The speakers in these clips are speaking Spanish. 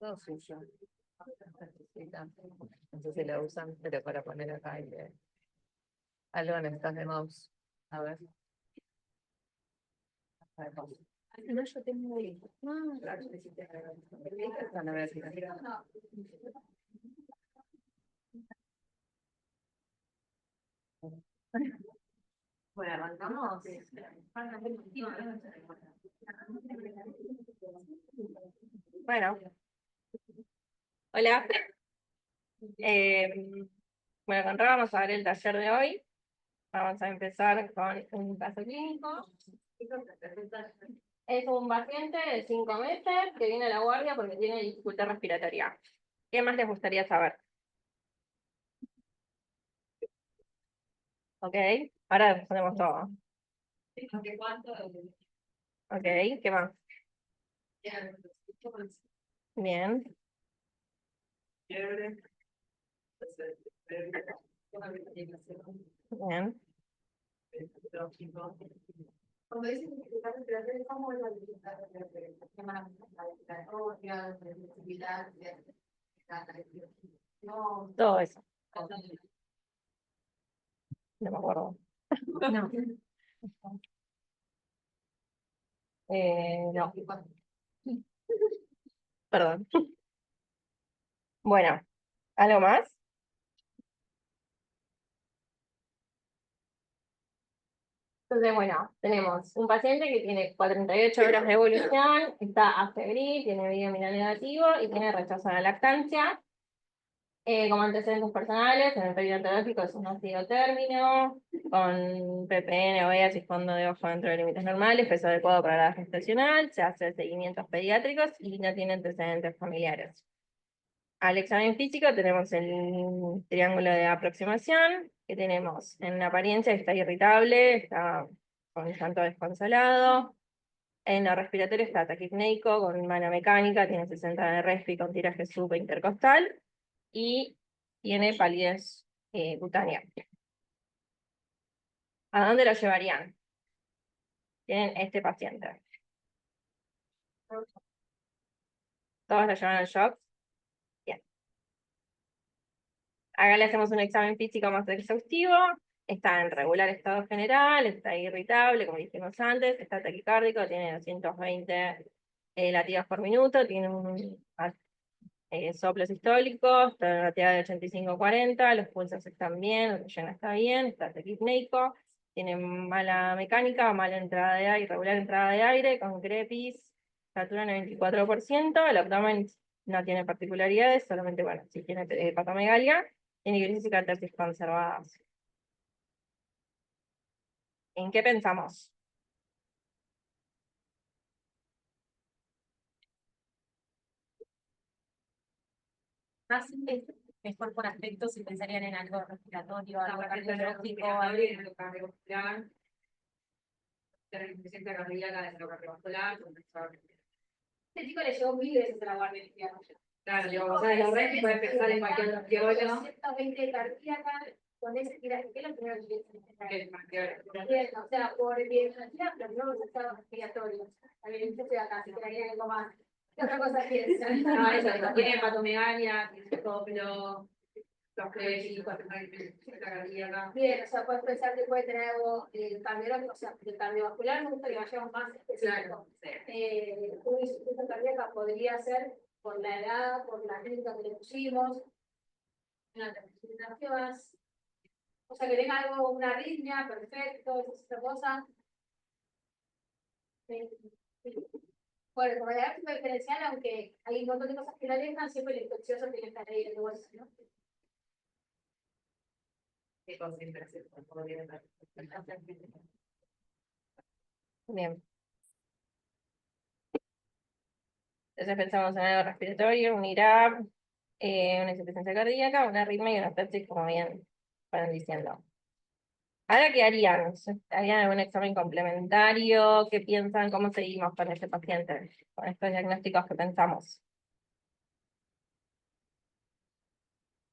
Todo suyo. No sé si la usan, pero para poner acá algo en estas de mouse. A ver. No, yo tengo ahí. Claro, no voy a decir. Bueno, arrancamos. Bueno, hola. Bueno, con Ra vamos a ver el taller de hoy. Vamos a empezar con un caso clínico. Es un paciente de 5 meses que viene a la guardia porque tiene dificultad respiratoria. ¿Qué más les gustaría saber? Ok, ahora respondemos todo. Ok, ¿qué más? Bien. Bien. Cuando dicen dificultad respiratoria, ¿cómo es la dificultad respiratoria? ¿Qué más? La respiratoria, la flexibilidad, no. Todo eso. No me acuerdo. No. No. Perdón. Bueno, ¿algo más? Entonces, bueno, tenemos un paciente que tiene 48 horas de evolución, está afebril, tiene vídeo viral negativo y tiene rechazo a la lactancia. Como antecedentes personales, en el periodo ontológico es un ácido término, con ppn, OEAS y fondo de ojo dentro de límites normales, peso adecuado para la edad gestacional, se hace seguimientos pediátricos y no tiene antecedentes familiares. Al examen físico tenemos el triángulo de aproximación, que tenemos en la apariencia está irritable, está con llanto desconsolado. En lo respiratorio está taquipneico con mano mecánica, tiene 60 de respi con tiraje subintercostal y tiene palidez cutánea. ¿A dónde lo llevarían? Tienen este paciente. ¿Todos lo llevan al shock? Bien. Acá le hacemos un examen físico más exhaustivo. Está en regular estado general, está irritable, como dijimos antes, está taquicárdico, tiene 220 latidos por minuto, tiene un soplo sistólico, está en relativa de 85-40, los pulsos están bien, la oxígeno está bien, está taquipneico, tiene mala mecánica, mala entrada de aire, irregular entrada de aire, con crepis, satura en el 24%, el abdomen no tiene particularidades, solamente, bueno, si tiene hepatomegalia, tiene crisis y catarsis conservadas. ¿En qué pensamos? Más mejor por aspecto si pensarían en algo respiratorio, algo cardiológico, algo cardiovascular, la insuficiencia cardíaca, de lo cardiovascular. Este chico le llevó 1000 veces a la guardia. Claro, digo, o sea, la red puede empezar en cualquier órgano. 220 cardíaca, con ese tiraje, ¿qué es lo primero que es? O sea, por bioenergía, los nuevos estados respiratorios. A ver, yo estoy acá, si quería algo más. ¿Qué otra cosa piensa? No, eso, tiene hepatomegalia, tiene soplo, los plebiscitos, cardíaca. Bien, o sea, puedes pensar que puede tener algo cardiológico, o sea, el cardiovascular, me gusta que vayamos más específico. Una insuficiencia cardíaca podría ser por la edad, por la clínica que le pusimos, una transfusión, o sea, que tenga algo, una arritmia, perfecto, esa es otra cosa. Bueno, como la tipo diferencial, aunque hay un montón de cosas que la dejan, siempre el infeccioso tiene que estar ahí en el bolso, ¿no? Bien. Entonces pensamos en algo respiratorio, un IRAP, una insuficiencia cardíaca, una arritmia y una sepsis, como bien fueron diciendo. Ahora, ¿qué harían? ¿Harían algún examen complementario? ¿Qué piensan? ¿Cómo seguimos con este paciente? Con estos diagnósticos que pensamos.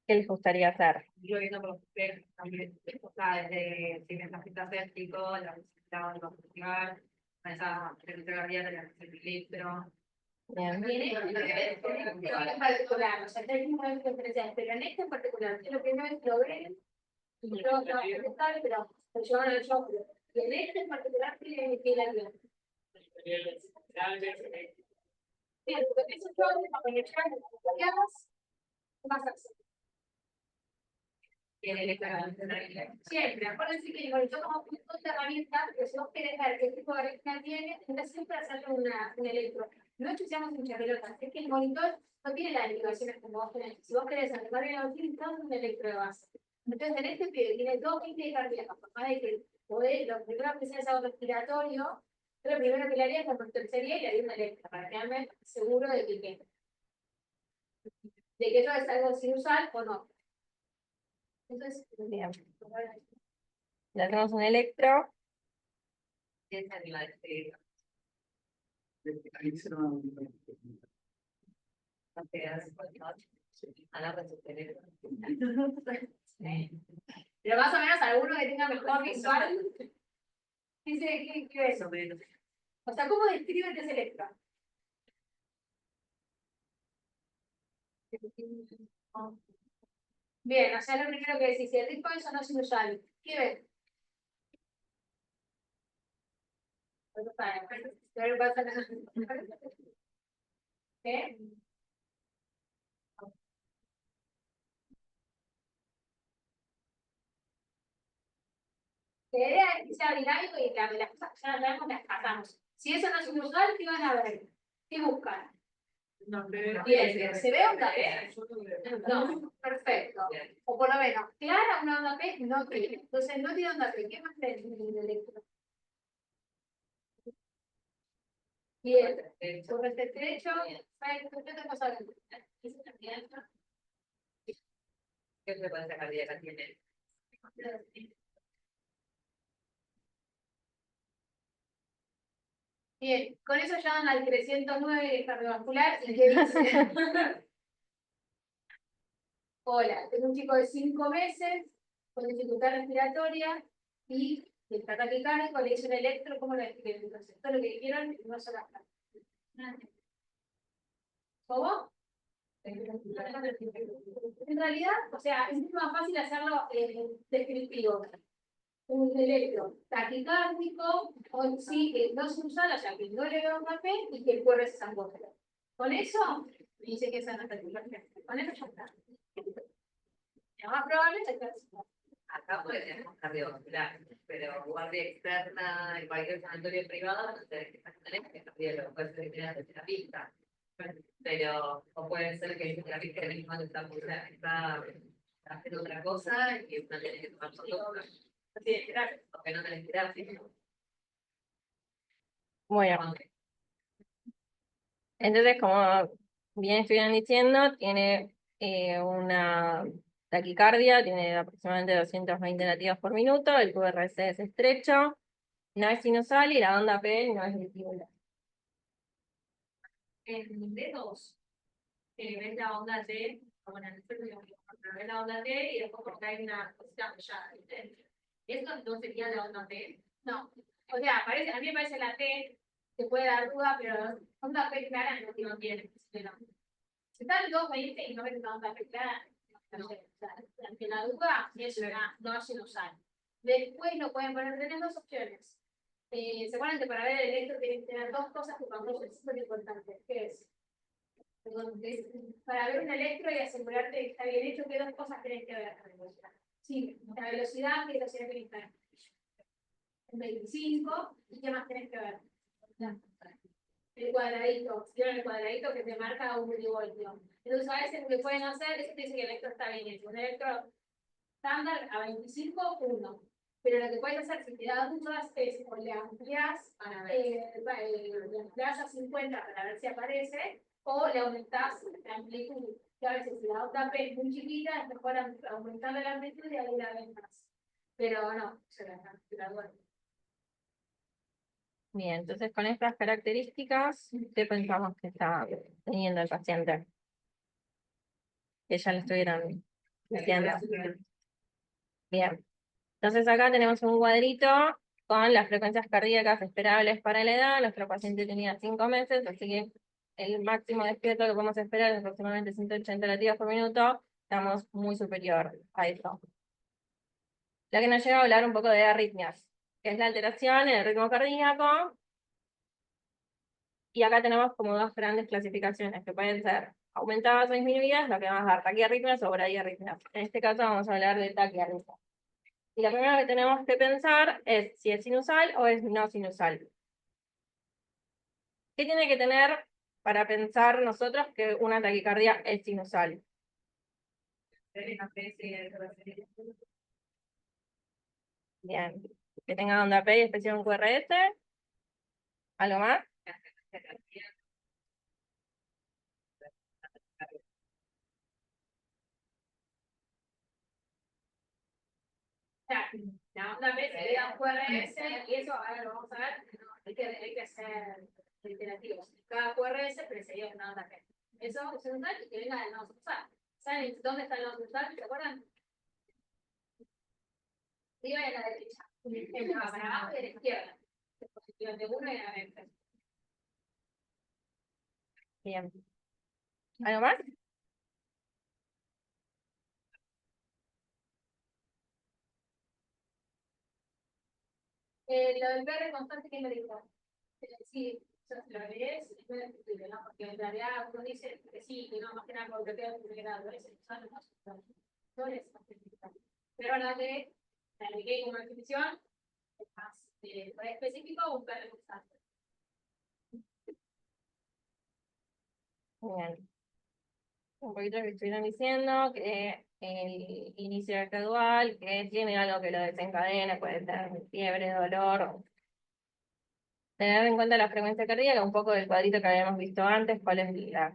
¿Qué les gustaría hacer? Yo viendo por los espejos también, o sea, desde si necesitas séptico, la necesitaba de investigar, esa frecuencia cardíaca, la filtro, Bien. Tiene en particular, o sea, tenemos una diferencia, pero en este en particular, yo lo primero es lo ven, y luego trabajo estable, pero lo llevan al show. Y en este en particular tiene que ir al guión. Bien, porque esos shows, cuando le llegan las coreanas, más acción. Siempre, acuérdense que el monitor como punto de herramienta, que si vos querés ver qué tipo de herramienta tiene, tendrás siempre hacerle un electro. No ensuciamos muchas pelotas, es que el monitor no tiene las indicaciones como vos tenés. Si vos querés animar bien los necesitas un electro de base. Entonces, en este pibe tiene 220 de cardíaca, por más de que poder, lo primero que sea es algo respiratorio, pero lo primero que le haría es la sería y le haría un electro, para quedarme seguro de que eso es algo sinusal o no. Entonces, Bien. Le hacemos un electro. Pero más o menos alguno que tenga mejor visual. Dice que es. O sea, ¿cómo describe ese electro? Bien, o sea, lo primero que decís, si el tipo eso no es inusual, ¿qué ves? ¿Qué? La idea es que sea dinámico y que las cosas que ya sabemos las pasamos. Si eso no es inusual, ¿qué van a ver? ¿Qué buscan? Bien, ¿se ve onda P? No, perfecto. O por lo menos, clara una onda P, no tiene. Entonces no tiene onda P. ¿Qué más tiene el electro? Bien, sobre este estrecho, ¿qué te pasa? ¿Qué frecuencia cardíaca tiene? Bien, con eso llaman al 309 cardiovascular y que dice: hola, tengo un chico de 5 meses con dificultad respiratoria y está taquicárdico, le hice un electro, ¿cómo lo describen? Entonces, todo lo que dijeron no son las cartas. ¿Cómo? En realidad, o sea, es mucho más fácil hacerlo descriptivo. Un electro taquicárdico, o sí, que no se usa, ya que no le veo un papel y que el cuerpo es angostura. Con eso, dice que esa no está taquicardia. Con eso ya está. Lo más probable es que Acá puede tener cardiovascular, pero guardia externa en cualquier sanatorio privado, no sé, que tenés que cardiólogo, puede ser que tengas terapista. Pero, o puede ser que el terapista mismo está haciendo otra cosa y uno tiene que tomar solo, porque no tenés terapia. Bueno, entonces, como bien estuvieron diciendo, tiene una taquicardia, tiene aproximadamente 220 latidos por minuto, el QRS es estrecho, no es sinusal y la onda P no es vestibular. en D2, ves la onda T, como en el ves la onda T y después porque hay una cosita apoyada, ¿viste? ¿Esto no sería la onda T? No. O sea, parece, a mí me parece la T, te puede dar duda, pero onda P clara no tiene. No. Si está en 220 y no ves una onda P clara, no sé, o sea, ante la duda, es una, no se usar. Después lo pueden poner, tenés dos opciones. ¿Se acuerdan que para ver el electro tienen que tener dos cosas que para nosotros es súper importante? ¿Qué es? Para ver un electro y asegurarte que está bien hecho, ¿qué dos cosas tenés que ver? Sí, la velocidad y velocidad que está. 25, ¿y qué más tenés que ver? El cuadradito, ¿vieron el cuadradito que te marca un milivoltio? Entonces a veces lo que pueden hacer es que te dice que el electro está bien hecho. Un electro estándar a 25, 1. Pero lo que puedes hacer si te da dudas es o le amplias, a 50 para ver si aparece, o le aumentás la amplitud. Que a veces si la onda P es muy chiquita, es mejor aumentar la amplitud y ahí la ven más. Pero no, se la duerme. Bien, entonces con estas características, ¿qué pensamos que está teniendo el paciente? Que ya lo estuvieron diciendo. Bien, entonces acá tenemos un cuadrito con las frecuencias cardíacas esperables para la edad. Nuestro paciente tenía 5 meses, así que el máximo despierto que podemos esperar es aproximadamente 180 latidos por minuto, estamos muy superior a eso. La que nos lleva a hablar un poco de arritmias, que es la alteración en el ritmo cardíaco. Y acá tenemos como dos grandes clasificaciones, que pueden ser aumentadas o disminuidas, lo que vamos a dar taquiarritmias o bradiarritmias. En este caso vamos a hablar de taquiarritmias. Y la primera que tenemos que pensar es si es sinusal o es no sinusal. ¿Qué tiene que tener para pensar nosotros que una taquicardia es sinusal? Bien. Que tenga onda P y expresión QRS. ¿Algo más? La onda P sería un QRS y eso ahora lo vamos a ver. Hay que hacer reiterativos. Cada QRS precedió una onda P. Eso es un tal y que venga del nodo usar. ¿Saben dónde está el nodo usar? ¿Se acuerdan? Arriba y a la derecha. Para abajo y a la izquierda. Posición de uno y a la derecha. Bien. ¿Algo más? Lo del verde constante que me dijo. Sí, lo lees, es muy discutible, ¿no? Porque en realidad uno dice que sí, que no, más que nada por bloqueo de primer grado, es usar los factores. Pero la de la apliqué como definición, es más específico, un verde constante. Bien. Un poquito lo que estuvieron diciendo, que el inicio es gradual, que tiene algo que lo desencadena, puede ser fiebre, dolor. Tener en cuenta la frecuencia cardíaca, un poco del cuadrito que habíamos visto antes, cuál es la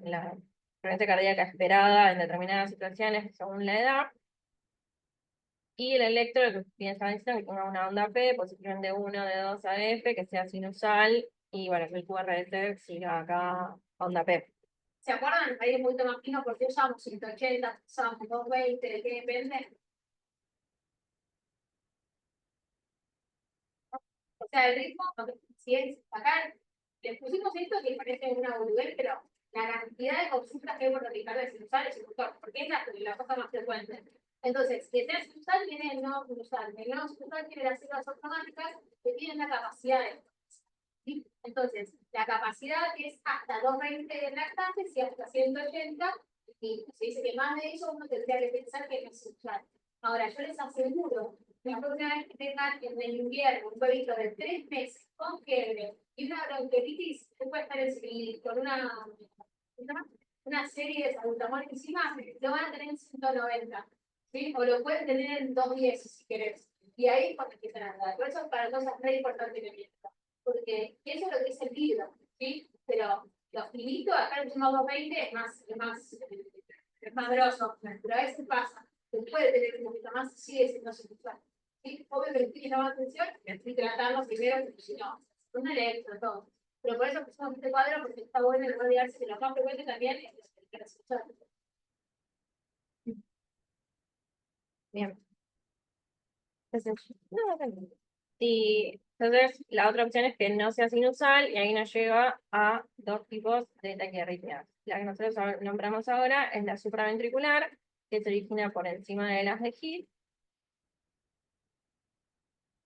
frecuencia cardíaca esperada en determinadas situaciones según la edad. Y el electro, que bien estaba diciendo, que tenga una onda P, posición de 1, de 2 a F, que sea sinusal, y bueno, que el QRS siga acá onda P. ¿Se acuerdan? Ahí es un poquito más fino porque usamos 180, usamos 220, ¿de qué depende? O sea, el ritmo, si es acá, les pusimos esto que parece una boludez, pero la cantidad de consultas que hay por replicar de sinusal es un montón, porque es la cosa más frecuente. Entonces, que sea sinusal viene el no sinusal. El no sinusal tiene las células automáticas que tienen la capacidad de. ¿Sí? Entonces, la capacidad es hasta 220 de lactantes y hasta 180, y se dice que más de eso uno tendría que pensar que no es sinusal. Ahora, yo les aseguro que la próxima vez que tengan en el invierno un huevito de 3 meses con fiebre y una bronquiolitis, usted puede estar con una serie de salbutamol encima, lo van a tener en 190, ¿sí? O lo pueden tener en 210 si querés. Y ahí es cuando empiezan a andar. Por eso es para cosas muy importantes que piensan. Porque eso es lo que es el libro, ¿sí? Pero los finitos, acá el último 220 es más grosso, pero a veces pasa. Se puede tener un poquito más, sigue siendo sexual. ¿Sí? Obvio que tiene que llamar atención y tratarlo primero, porque si no, un electro, todo. Pero por eso pusimos este cuadro, porque está bueno rodearse de lo más frecuente también es la sexual. Bien. Entonces, entonces, la otra opción es que no sea sinusal, y ahí nos lleva a dos tipos de taquiarritmias. La que nosotros nombramos ahora es la supraventricular, que se origina por encima de las de Hill,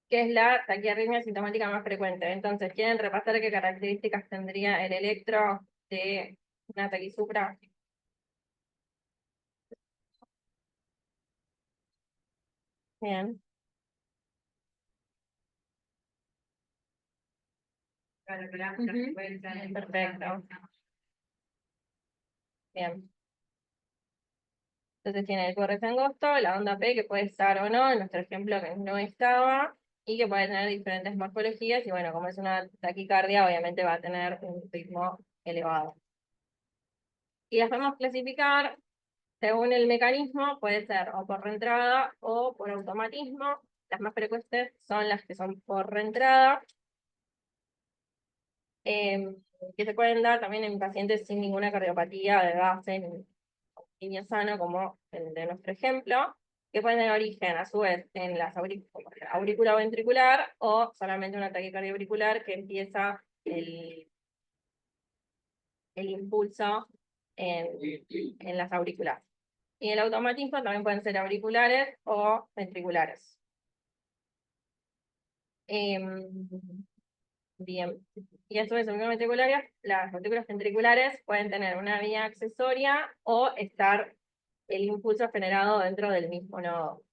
que es la taquiarritmia sintomática más frecuente. Entonces, ¿quieren repasar qué características tendría el electro de una taquisupra? Bien. Perfecto. Bien. Entonces tiene el QRS angosto, la onda P, que puede estar o no, en nuestro ejemplo que no estaba, y que puede tener diferentes morfologías, y bueno, como es una taquicardia, obviamente va a tener un ritmo elevado. Y las podemos clasificar según el mecanismo, puede ser o por reentrada o por automatismo. Las más frecuentes son las que son por reentrada, que se pueden dar también en pacientes sin ninguna cardiopatía de base, en niño sano, como el de nuestro ejemplo, que pueden tener origen a su vez en las aurícula ventricular o solamente un ataque cardioauricular que empieza el impulso en las auriculares. Y el automatismo también pueden ser auriculares o ventriculares. Bien, y a su vez, las partículas ventriculares pueden tener una vía accesoria o estar el impulso generado dentro del mismo nodo.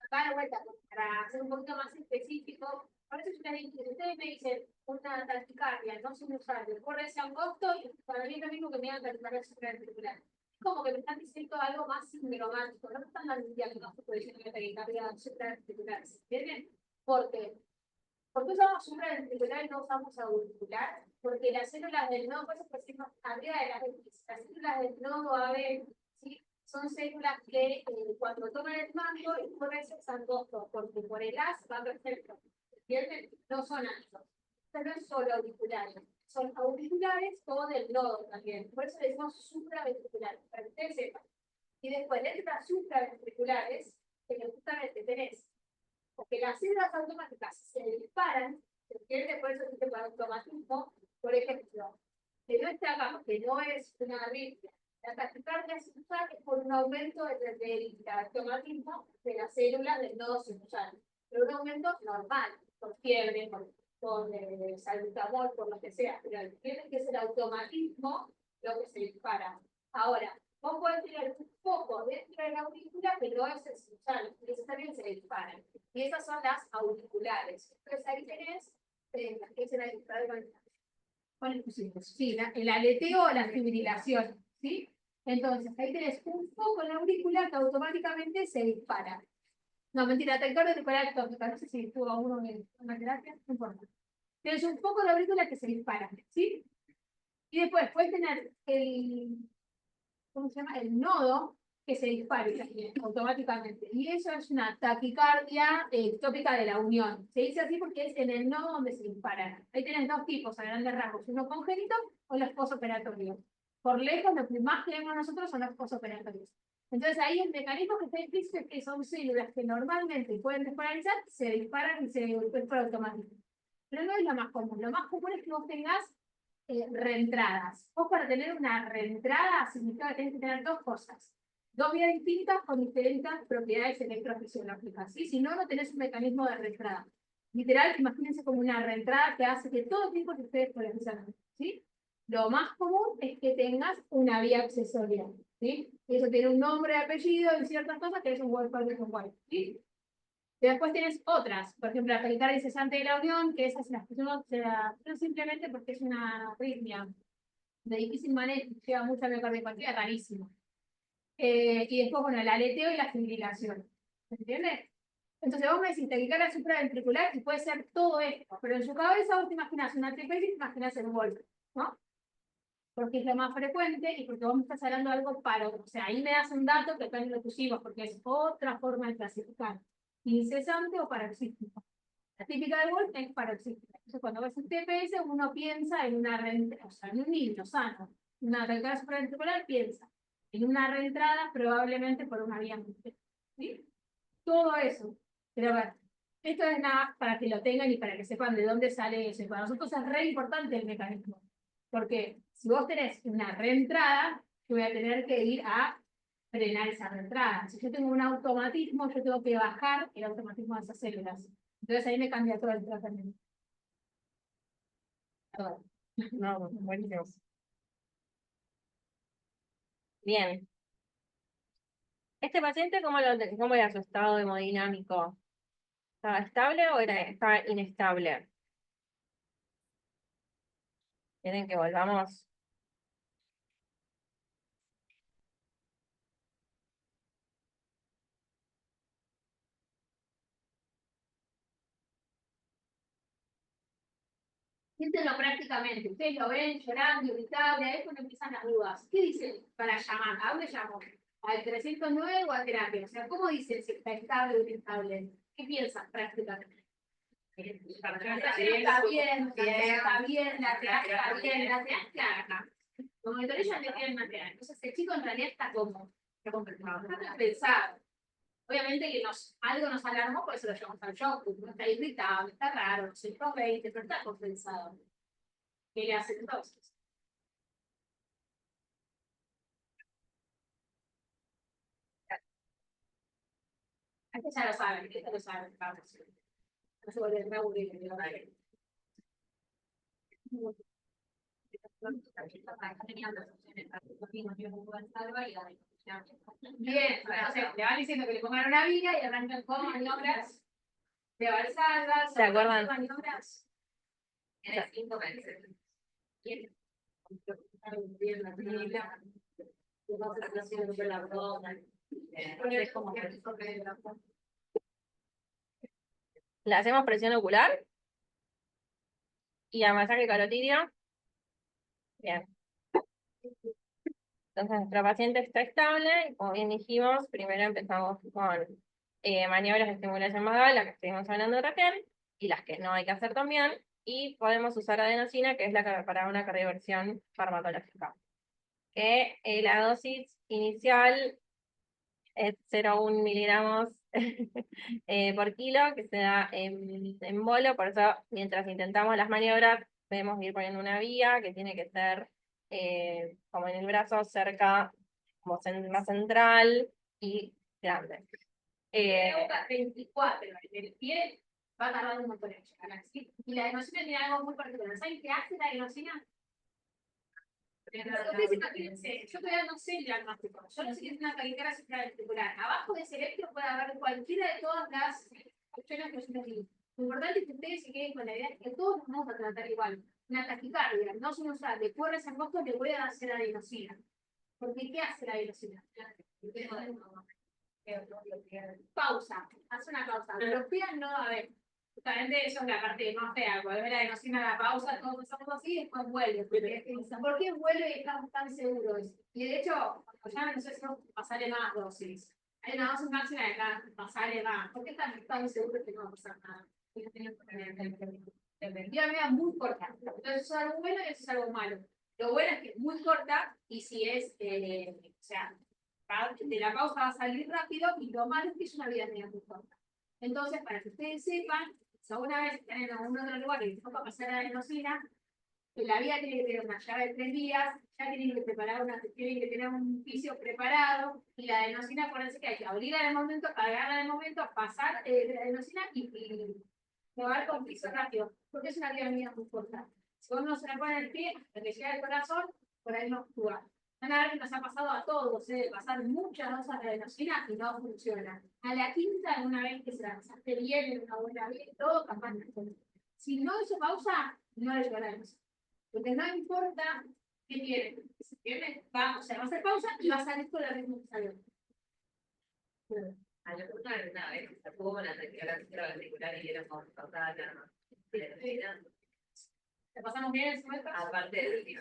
Acá de vuelta, para ser un poquito más específico, por eso yo les dije, si ustedes me dicen una taquicardia no sinusal, corre ese angosto, y para mí es lo mismo que me digan taquicardia supraventricular. Es como que me están diciendo algo más sindromático, no me están dando un diagnóstico diciendo que taquicardia supraventricular, ¿entienden? ¿Por qué usamos supraventricular y no usamos auricular? Porque las células del nodo, por eso decimos arriba de las X, las células del nodo AB, ¿sí? Son células que cuando toman el mando y por eso es angosto, porque por el as va perfecto. ¿Entienden? No son anchos. Esto no es solo auriculares, son auriculares o del nodo también. Por eso le decimos supraventricular, para que ustedes sepan. Y después, dentro de las supraventriculares, justamente tenés porque las células automáticas se disparan, se entiende, por eso dice por automatismo, por ejemplo, que no está acá, que no es una arritmia. La taquicardia sinusal es por un aumento del automatismo de las células del nodo sinusal, pero un aumento normal, por fiebre, por salbutamol, por lo que sea, pero entienden que es el automatismo lo que se dispara. Ahora, vos podés tener un foco dentro de la aurícula, pero no es el sinusal, y eso también se dispara. Y esas son las auriculares. Entonces ahí tenés las que dicen ahí, sí, el aleteo o la fibrilación, ¿sí? Entonces ahí tenés un foco en la aurícula que automáticamente se dispara. No, mentira, taquicardia auricular tópica, no sé si estuvo uno en una terapia, no importa. Tienes un foco en la aurícula que se dispara, ¿sí? Y después puedes tener ¿cómo se llama? El nodo que se dispare también, automáticamente. Y eso es una taquicardia ectópica de la unión. Se dice así porque es en el nodo donde se disparan. Ahí tenés dos tipos a grandes rasgos, uno congénito o los posoperatorios. Por lejos, lo que más tenemos nosotros son los posoperatorios. Entonces ahí el mecanismo que está implícito es que son células que normalmente pueden desparalizar, se disparan y se es por automático. Pero no es lo más común. Lo más común es que vos tengas reentradas. Vos para tener una reentrada significa que tenés que tener dos cosas. Dos vías distintas con diferentes propiedades electrofisiológicas. ¿Sí? Si no, no tenés un mecanismo de reentrada. Literal, imagínense como una reentrada que hace que todo tipo que ustedes polarizan. ¿Sí? Lo más común es que tengas una vía accesoria. ¿Sí? Y eso tiene un nombre, apellido y ciertas cosas que es un Wolf-Parkinson-White. ¿Sí? Y después tienes otras, por ejemplo, la taquicardia incesante de la unión, que esas las que uno se da, no simplemente porque es una arritmia de difícil manejo, lleva mucha miocardiopatía, rarísimo. Y después, bueno, el aleteo y la fibrilación. ¿Se entiende? Entonces vos me decís taquicardia supraventricular y puede ser todo esto, pero en su cabeza vos te imaginas una triple y te imaginas el Wolf, ¿no? Porque es lo más frecuente y porque vos me estás hablando de algo paro. O sea, ahí me das un dato que acá no lo pusimos porque es otra forma de clasificar. Incesante o paroxística. La típica de Wolf es paroxística. Entonces, cuando ves un TPS, uno piensa en una reentrada, o sea, en un niño sano. Una taquicardia supraventricular piensa en una reentrada probablemente por una vía múltiple. ¿Sí? Todo eso. Pero a ver, esto es nada para que lo tengan y para que sepan de dónde sale eso. Y para nosotros es re importante el mecanismo. Porque si vos tenés una reentrada, yo voy a tener que ir a frenar esa reentrada. Si yo tengo un automatismo, yo tengo que bajar el automatismo de esas células. Entonces ahí me cambia todo el tratamiento. Todo. No, buenísimo. Bien. ¿Este paciente cómo era su estado hemodinámico? ¿Estaba estable o estaba inestable? ¿Quieren que volvamos? Siéntenlo prácticamente. Ustedes lo ven llorando, irritable, ahí es cuando empiezan las dudas. ¿Qué dicen para llamar? ¿A dónde llamo? ¿Al 309 o a terapia? O sea, ¿cómo dicen si está estable o inestable? ¿Qué piensan prácticamente? Está bien, está bien, la terapia está bien, la terapia acá. Como el ya le tienen una terapia. Entonces el chico en realidad está como está pensado. Obviamente que algo nos alarmó, por eso lo llevamos al shock, porque no está irritable, está raro, no sé, 20, pero está compensado. ¿Qué le hacen entonces? Este ya lo saben, esto lo saben, vamos. No se vuelve re aburrido, digo, vale. Bien, entonces le van diciendo que le pongan una viga y arrancan con maniobras de avanzadas, ¿Se acuerdan? maniobras. Tiene 5 meses. Bien. Le hacemos presión ocular y a masaje carotidio. Bien. Entonces nuestra paciente está estable, y como bien dijimos, primero empezamos con maniobras de estimulación vagal, las que estuvimos hablando recién, y las que no hay que hacer también, y podemos usar adenosina, que es para una cardioversión farmacológica. Que la dosis inicial es 0,1 miligramos por kilo, que se da en bolo, por eso mientras intentamos las maniobras, debemos ir poniendo una vía que tiene que ser como en el brazo, cerca, como más central y grande. 24 en el pie va a tardar un montón en llegar. ¿Sí? Y la adenosina tiene algo muy particular. ¿Saben qué hace la adenosina? Ustedes imagínense, yo todavía no sé el diagnóstico. Yo no sé qué es una taquicardia supraventricular. Abajo de ese electro puede haber cualquiera de todas las cuestiones que yo les digo. Lo importante es que ustedes se queden con la idea de que todos nos vamos a tratar igual. Una taquicardia no se usa de cuerdas en rostro, le voy a hacer adenosina. Porque ¿qué hace la adenosina? Pausa, hace una pausa. Bloquea no va a ver. Justamente eso es la parte más fea. Cuando ve la adenosina, la pausa, todos estamos así y después vuelve. ¿Por qué vuelve y estamos tan seguros? Y de hecho, ya no sé si pasarle más dosis. Hay una dosis máxima de acá, pasarle más. ¿Por qué están tan seguros que no va a pasar nada? Vida media muy corta. Entonces eso es algo bueno y eso es algo malo. Lo bueno es que es muy corta y si es, o sea, de la pausa va a salir rápido y lo malo es que es una vida media muy corta. Entonces, para que ustedes sepan, si alguna vez están en algún otro lugar y les toca pasar la adenosina, que la vía tiene que tener una llave de 3 días, ya tienen que preparar tienen que tener un piso preparado, y la adenosina, acuérdense que hay que abrirla en el momento, cargarla en el momento, pasar la adenosina y probar con piso rápido, porque es una vía media muy corta. Si uno se la pone en el pie, hasta que llega al corazón, por ahí no actúa. Van a ver que nos ha pasado a todos, de pasar muchas dosis de adenosina y no funciona. A la quinta, una vez que se la pasaste bien, en una buena vida, todo capaz de hacer. Si no hizo pausa, no le lloramos. Porque no importa qué tiene. Si tiene, va, o sea, va a hacer pausa y va a salir con la misma que salió. A yo una vez se tuvo una taquicardia supraventricular y éramos pasadas ¿Te pasamos bien en su momento? aparte de Sí,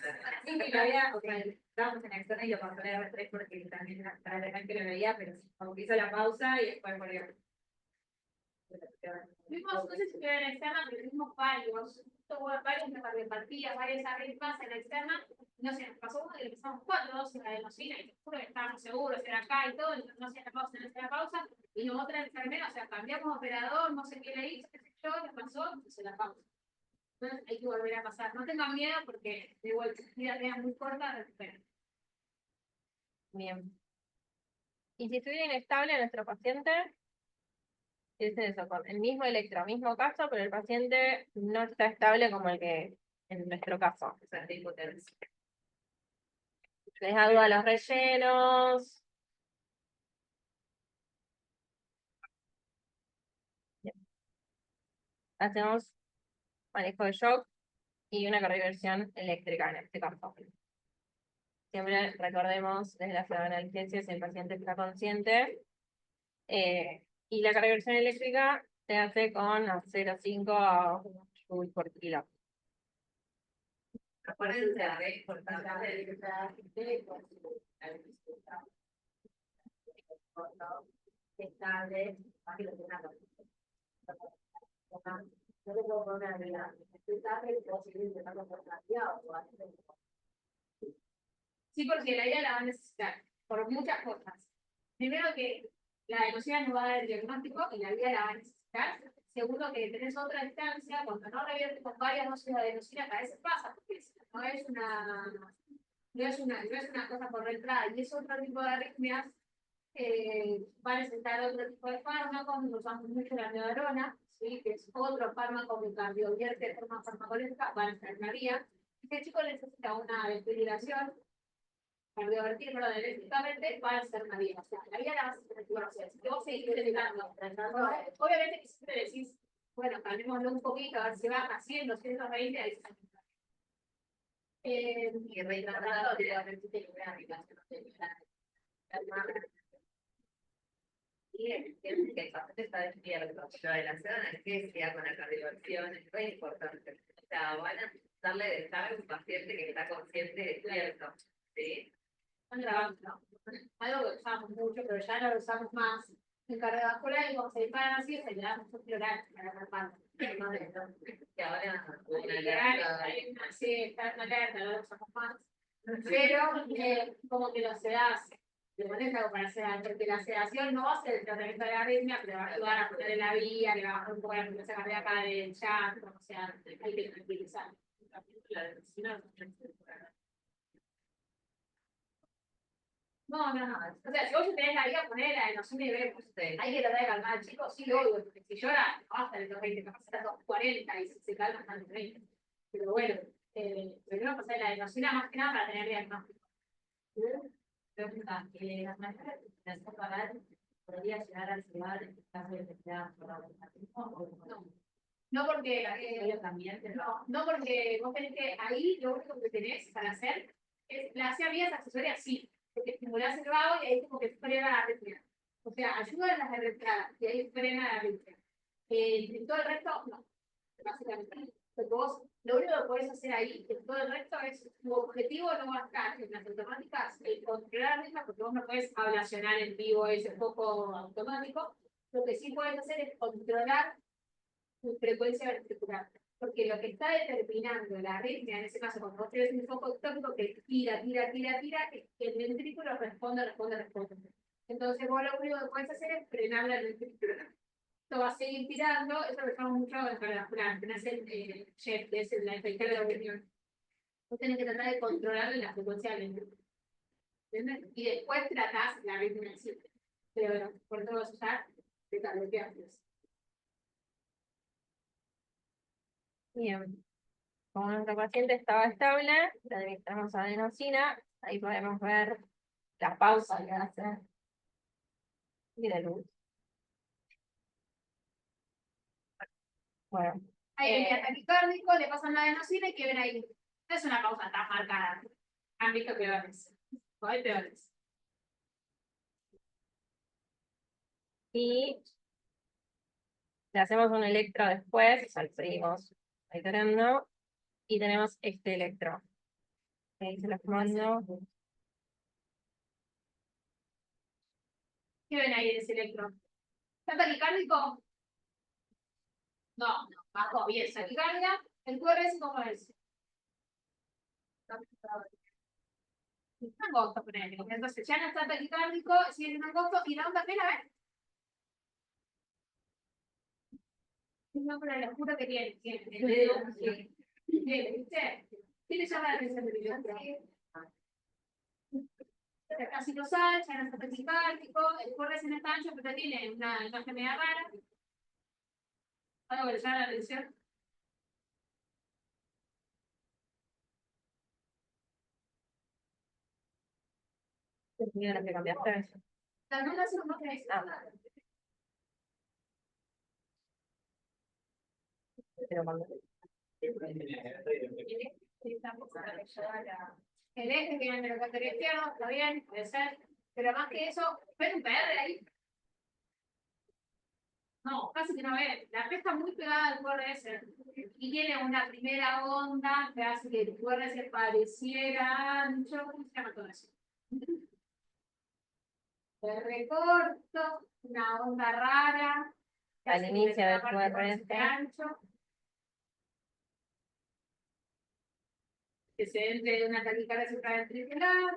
que la vida, o sea, estábamos en la externa y lo pasó a R3 porque también para la gente lo veía, pero como que hizo la pausa y después volvió. Tuvimos, no sé si fue en la externa, pero tuvimos varios. Tuvo varios miocardiopatía, varias arritmias en la externa. No sé, nos pasó uno que empezamos 4 dosis de adenosina y seguro que estábamos seguros, era acá y todo, no hacía la pausa, no hacía la pausa. Y nos otra enfermera, o sea, cambiamos operador, no sé qué le hizo, qué sé yo, le pasó, hizo la pausa. Entonces hay que volver a pasar. No tengan miedo porque de vuelta, vida queda muy corta, recupera. Bien. Y si estuviera inestable nuestro paciente, es eso, con el mismo electro, mismo caso, pero el paciente no está estable como el que en nuestro caso. o sea, de impotencia. Les da duda a los rellenos. Bien. Hacemos manejo de shock y una cardioversión eléctrica en este caso. Siempre recordemos desde la fluoranalgesia si el paciente está consciente. Y la cardioversión eléctrica se hace con 0,5 a 1 joule por kilo. Acuérdense de la importancia estable, no le puedo poner una vida. Estable y puedo seguir intentando por la vida o hacer. Sí, porque la vida la va a necesitar por muchas cosas. Primero que la adenosina nos va a dar el diagnóstico y la vida la va a necesitar. Segundo, que tenés otra instancia, cuando no revierte con varias dosis de adenosina, que a veces pasa, porque no es una cosa por entrada, y es otro tipo de arritmias, va a necesitar otro tipo de fármacos, usamos mucho la amiodarona, ¿sí? Que es otro fármaco que cardiovierte de forma farmacológica, va a necesitar una vía. Este chico necesita una ventilación cardiovertir, pero eléctricamente va a ser una vía. O sea, la vía la vas a tener que hacer. Si vos seguís intentando, obviamente que siempre decís, bueno, calmémoslo un poquito, a ver si baja 100, 220, ahí se Y reitratado, y el que el paciente está despierto. Lo de la analgesia con la cardioversión es muy importante. O sea, van a darle de estar a un paciente que está consciente y despierto. ¿Sí? algo que usamos mucho, pero ya no lo usamos más. En cardiovascular, y como se disparan así, se le da mucho floral para la parte. Que ahora una alerta. Sí, está en alerta, no lo usamos más. Pero como que lo sedas de manera para sedar, porque la sedación no va a ser el tratamiento de la arritmia, pero va a ayudar a ponerle la vía, le va a bajar un poco la frecuencia cardíaca del llanto, o sea, hay que tranquilizar. No. O sea, si vos tenés la vida, ponele la adenosina y vemos. Hay que tratar de calmar al chico, sí, obvio, porque si llora, no basta de los 20, capaz a los 40 y se calma hasta los 30. Pero bueno, primero pasar la adenosina más que nada para tener diagnóstico. Pregunta, las maestras de pagar podría llegar a llevar en caso de necesidad por la No porque, también, no porque vos tenés que, ahí lo único que tenés para hacer es, la hacía vías accesorias sí, porque estimulás el vago y ahí como que frena la arritmia. O sea, ayuda en las arritmias y ahí frena la arritmia. En todo el resto, no, básicamente. Porque vos, lo único que podés hacer ahí, en todo el resto es, tu objetivo no va a estar en las automáticas, el controlar la misma, porque vos no podés ablacionar en vivo ese foco automático. Lo que sí podés hacer es controlar tu frecuencia ventricular. Porque lo que está determinando la arritmia, en ese caso, cuando vos tenés un foco ectópico que tira, es que el ventrículo responde. Entonces, vos lo único que podés hacer es frenarla el ventrículo. Esto va a seguir tirando, eso lo usamos mucho en cardiovascular, tenés el JEF, que es la efectiva de la opinión. Vos tenés que tratar de controlarle la frecuencia del ventrículo. ¿Entiendes? Y después tratás la arritmia en sí. Pero bueno, por eso vas a usar de cardiovertidos. Bien. Como nuestro paciente estaba estable, le administramos adenosina, ahí podemos ver la pausa que hace y la luz. Bueno, Ahí venía taquicárdico, le pasan la adenosina y que ven ahí. No es una pausa tan marcada. Han visto peores. O hay peores. y le hacemos un electro después, o sea, seguimos iterando, y tenemos este electro. Ahí se los mando. ¿Qué ven ahí en ese electro? ¿Está taquicárdico? No, bajó bien. Taquicardia, el QRS ¿cómo es? Está angosto, ponele. Entonces ya no está taquicárdico, sigue siendo angosto y la onda pena, a ver. No, pero la locura que tiene. ¿Viste? Tiene ya la atención de casi no sal, ya no está taquicárdico, el QRS no está ancho, pero tiene una enfermedad rara. Algo que le llama la atención. Mira lo que cambiaste. También hace un que es. Pero cuando- El eje que viene del cantero izquierdo, está bien, puede ser. Pero más que eso, ven un PR ahí. No, casi que no ven. La P está muy pegada al QRS. Y tiene una primera onda que hace que el QRS pareciera ancho. ¿Cómo se llama todo eso? El recorto, una onda rara. Que Al hace que inicio del la parte QRS. de ancho. Que se entre de una taquicardia supraventricular,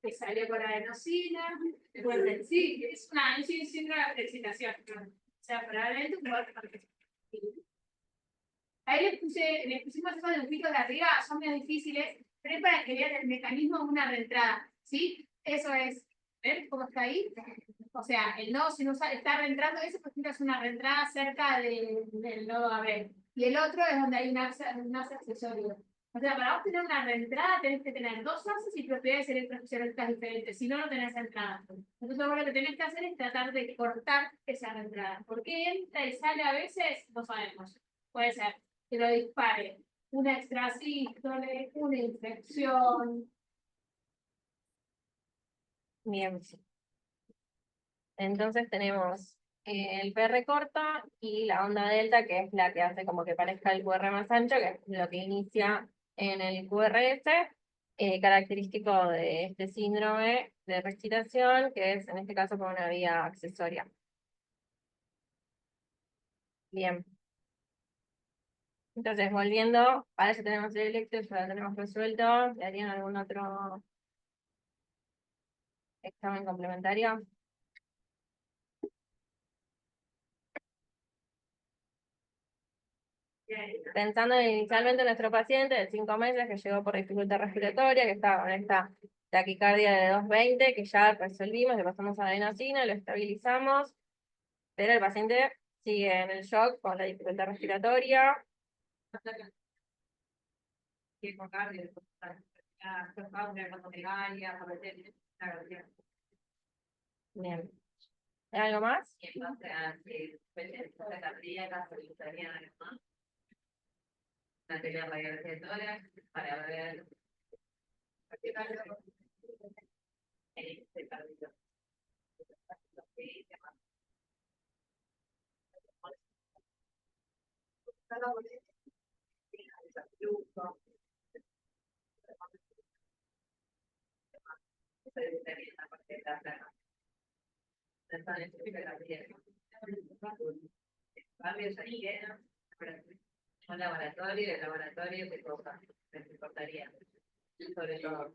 que salió con adenosina. Bueno, sí, es una síndrome de excitación. O sea, probablemente un Ahí les pusimos esos dibujitos de arriba, son muy difíciles, pero es para que vean el mecanismo de una reentrada, ¿sí? Eso es, ¿ven cómo está ahí? O sea, el nodo sin usar, está reentrando, eso por ejemplo es una reentrada cerca del nodo AB. Y el otro es donde hay un ACE accesorio. O sea, para vos tener una reentrada tenés que tener dos ACES y propiedades electrofisiológicas diferentes, si no, no tenés entrada. Entonces vos lo que tenés que hacer es tratar de cortar esa reentrada. ¿Por qué entra y sale a veces? No sabemos. Puede ser que lo dispare una extrasístole, una infección. Bien. Entonces tenemos el PR corta y la onda delta, que es la que hace como que parezca el QR más ancho, que es lo que inicia en el QRS, característico de este síndrome de reexcitación, que es en este caso por una vía accesoria. Bien. Entonces, volviendo, para eso tenemos el electro, ya lo tenemos resuelto. ¿Le harían algún otro examen complementario? Pensando inicialmente en nuestro paciente de 5 meses que llegó por dificultad respiratoria, que estaba con esta taquicardia de 220, que ya resolvimos, le pasamos a adenosina, lo estabilizamos, pero el paciente sigue en el shock con la dificultad respiratoria. Bien. ¿Hay algo más? Y entonces, si la cardíaca solicitarían además una teoría radiología de tórax para ver este cardio. Un laboratorio, el laboratorio te toca, les importaría, sobre todo.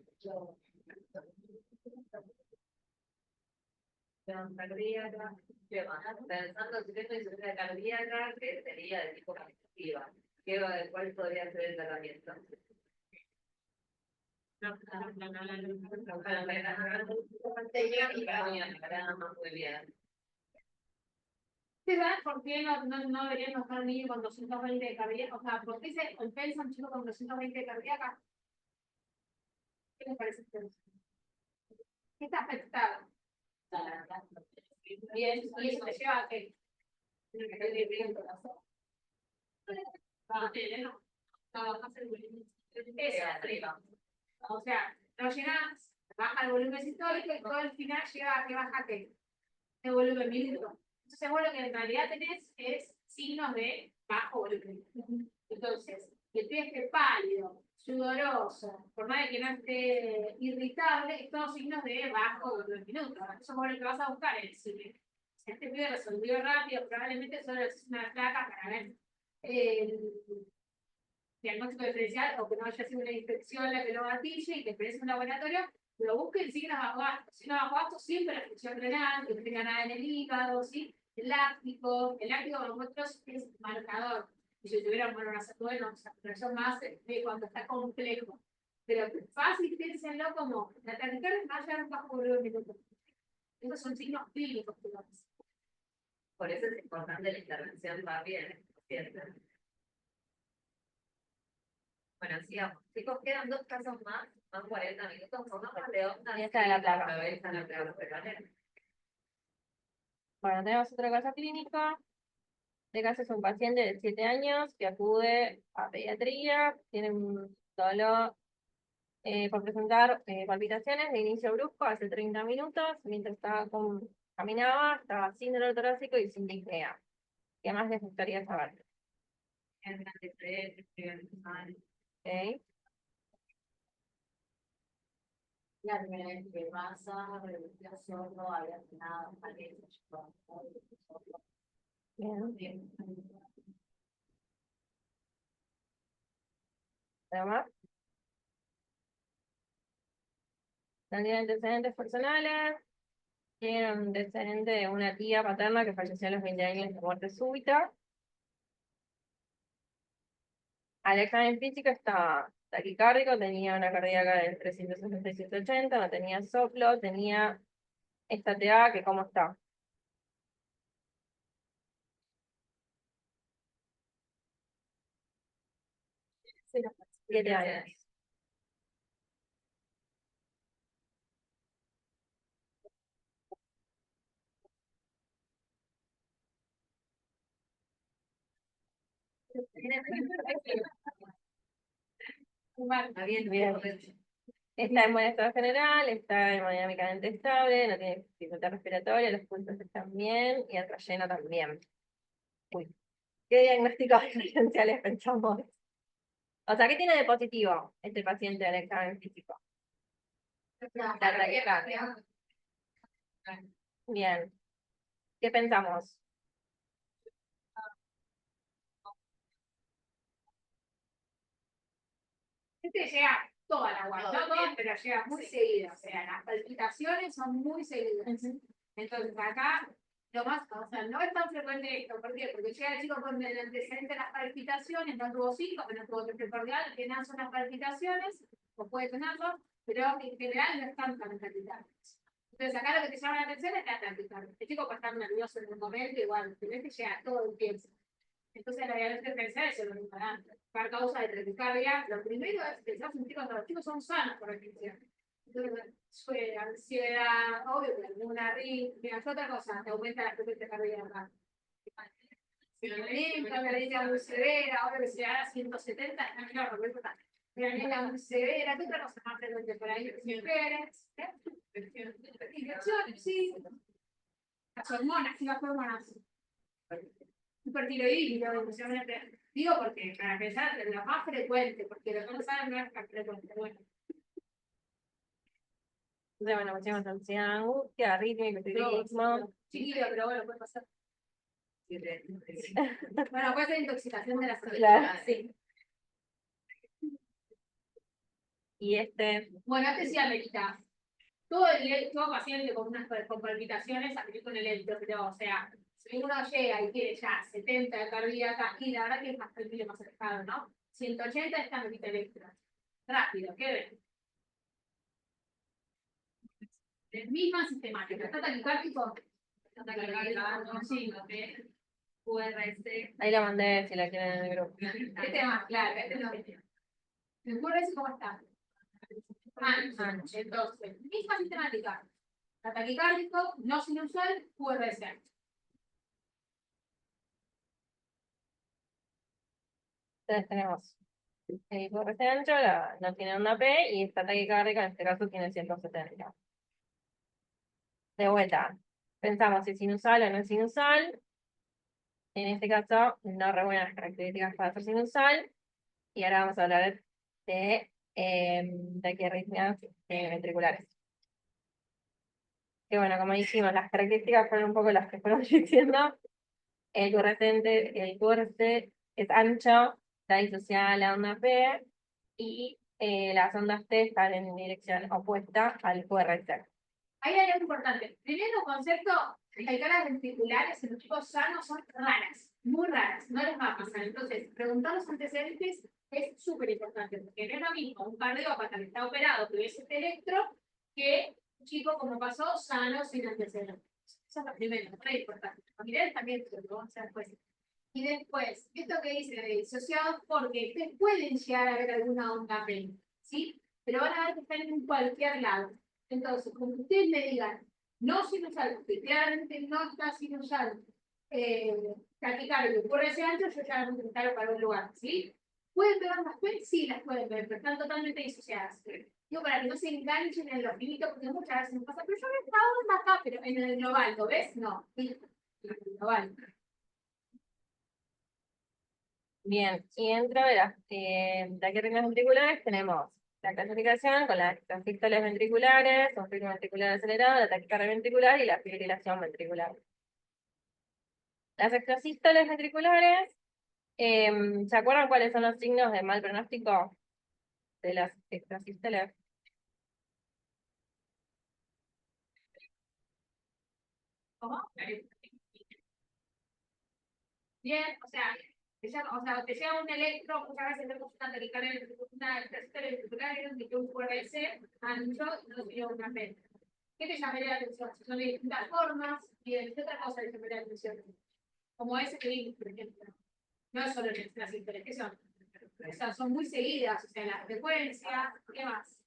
Cardíaca, pensando si tengo insuficiencia cardíaca, que sería de tipo congestiva, ¿cuál podría ser el tratamiento? Muy bien. ¿Sabes por qué no deberíamos dejar un niño con 220 de cardíaca? O sea, ¿por qué se compensa un chico con 220 de cardíaca? ¿Qué les parece a ustedes? ¿Qué está afectado? Bien, y eso te lleva a que tiene que tener bien el corazón. O sea, no llegas, baja el volumen sistólico y todo al final llega a que baja ¿qué? El volumen minuto. Entonces, vos lo que en realidad tenés es signos de bajo volumen. Entonces, que el pie esté pálido, sudoroso, por más de que no esté irritable, es todos signos de bajo volumen minuto. Eso vos lo que vas a buscar es decir, si este pie resolvió rápido, probablemente solo es una placa para ver el diagnóstico diferencial o que no haya sido una infección la que lo gatille y que exprese un laboratorio, pero busquen signos bajo gasto. Signos bajo gasto siempre la función renal, que no tenga nada en el hígado, ¿sí? El láctico para nosotros es marcador. Y si tuviéramos mononacetueno, pero eso más de cuando está complejo. Pero fácil, piénsenlo como la taquicardia va a llegar un bajo volumen minuto. Esos son signos clínicos, digamos. Por eso es importante la intervención rápida en el paciente. Bueno, sigamos. Chicos, quedan 2 casos más, son 40 minutos, pongamos de onda. Y esta es la placa. Aprovechan la placa. Bueno, tenemos otro caso clínico. Este caso es un paciente de 7 años que acude a pediatría, tiene un dolor por presentar palpitaciones de inicio brusco hace 30 minutos, mientras caminaba, estaba sin dolor torácico y sin disnea. ¿Qué más les gustaría saber? Okay. La primera vez que pasa, rehabilitación, no había nada, Bien. ¿Algo más? ¿No tiene antecedentes personales? Tiene un antecedente de una tía paterna que falleció a los 20 años de muerte súbita. al examen físico estaba taquicárdico, tenía una cardíaca de 367/80, no tenía soplo, tenía esta TA que cómo está. Sí, 7 años. Está bien, Bien. Está en buen estado general, está hemodinámicamente estable, no tiene dificultad respiratoria, los pulsos están bien y el relleno también. Uy, ¿qué diagnósticos diferenciales pensamos? O sea, ¿qué tiene de positivo este paciente del examen físico? La taquicardia. Bien. ¿Qué pensamos? Este llega toda la agua, no todas, pero llega muy seguida. O sea, las palpitaciones son muy seguidas. Entonces, acá, lo más, o sea, no es tan frecuente esto. ¿Por qué? Porque llega el chico con el antecedente de las palpitaciones, no tuvo síncope, no tuvo precordial, que no son las palpitaciones, o puede tenerlo, pero en general no están tan palpitantes. Entonces, acá lo que te llama la atención es la taquicardia. El chico puede estar nervioso en un momento, igual, pero este llega todo el tiempo. Entonces, la diagnóstica diferencial es lo importante. Para causa de taquicardia, lo primero es pensar en chicos, los chicos son sanos por definición. Entonces, ansiedad, obvio, que alguna arritmia, otra cosa, te aumenta la frecuencia cardíaca. Si la anemia muy severa, ahora que se da 170, está mejor, porque eso está. La anemia muy severa, ¿qué otra cosa más frecuente por ahí? Mujeres, infecciones, sí. Las hormonas, sí, las hormonas. Hipertiroidismo, especialmente. Digo porque, para pensar, lo más frecuente, porque lo que no saben no es tan frecuente. Bueno, Entonces, bueno, pusimos ansiedad, angustia, arritmia, hipertiroidismo. chiquillo, pero bueno, puede pasar. Bueno, puede ser intoxicación de la salud. Claro. Sí. Y este, Bueno, este sí amerita. Todo paciente con palpitaciones aplica con el electro, pero, o sea, si uno llega y quiere ya 70 de cardíaca, y la verdad que es más tranquilo, más alejado, ¿no? 180 está en el electro. Rápido, ¿qué ven? Es misma sistemática. ¿Está taquicárdico? Sí, no sé. URS. ahí la mandé si la quieren en el grupo. Este es más claro, este no. ¿El QRS cómo está? Ancho. Entonces, misma sistemática. Taquicárdico, no sinusal, QRS ancho. Entonces tenemos el hiporreste ancho, no tiene onda P y esta taquicárdica en este caso tiene 170. De vuelta, pensamos si es sinusal o no es sinusal. En este caso, no reúne las características para ser sinusal. Y ahora vamos a hablar de taquiarritmias ventriculares. Que bueno, como dijimos, las características fueron un poco las que fueron diciendo. El QRT es ancho, está disociada a la onda P y las ondas T están en dirección opuesta al QRT. Ahí hay algo importante. Primero concepto, las caras ventriculares en los chicos sanos son raras, muy raras, no les va a pasar. Entonces, preguntar los antecedentes es súper importante, porque no es lo mismo un cardiópata que está operado, que es este electro, que un chico como pasó sano sin antecedentes. Eso es lo primero, muy importante. Familiares también, pero lo vamos a hacer después. Y después, esto que dice de disociados, porque ustedes pueden llegar a ver alguna onda P, ¿sí? Pero van a ver que están en cualquier lado. Entonces, como ustedes me digan, no sinusal, porque claramente no está sinusal, taquicardia, ocurre ese ancho, yo ya voy a intentar para un lugar, ¿sí? ¿Pueden ver las P? Sí, las pueden ver, pero están totalmente disociadas. Digo, para que no se enganchen en los finitos, porque muchas veces me pasa, pero yo veo esta onda acá, pero en el global, ¿lo ves? No, sí, en el global. Bien, y dentro de las taquiarritmias ventriculares tenemos la clasificación con las extrasístoles ventriculares, un ritmo ventricular acelerado, la taquicardia ventricular y la fibrilación ventricular. Las extrasístoles ventriculares, ¿se acuerdan cuáles son los signos de mal pronóstico de las extrasístoles? ¿Cómo? Bien, o sea, Se llama, o sea, te lleva un electro, muchas veces vemos una taquicardia ventricular donde un QRS ancho y no sería una P. ¿Qué te llamaría la atención? Si son de distintas formas y de qué otra cosa te llamaría la atención. Como ese que vimos, por ejemplo. No es solo las interacciones, o sea, son muy seguidas, o sea, la frecuencia, ¿qué más?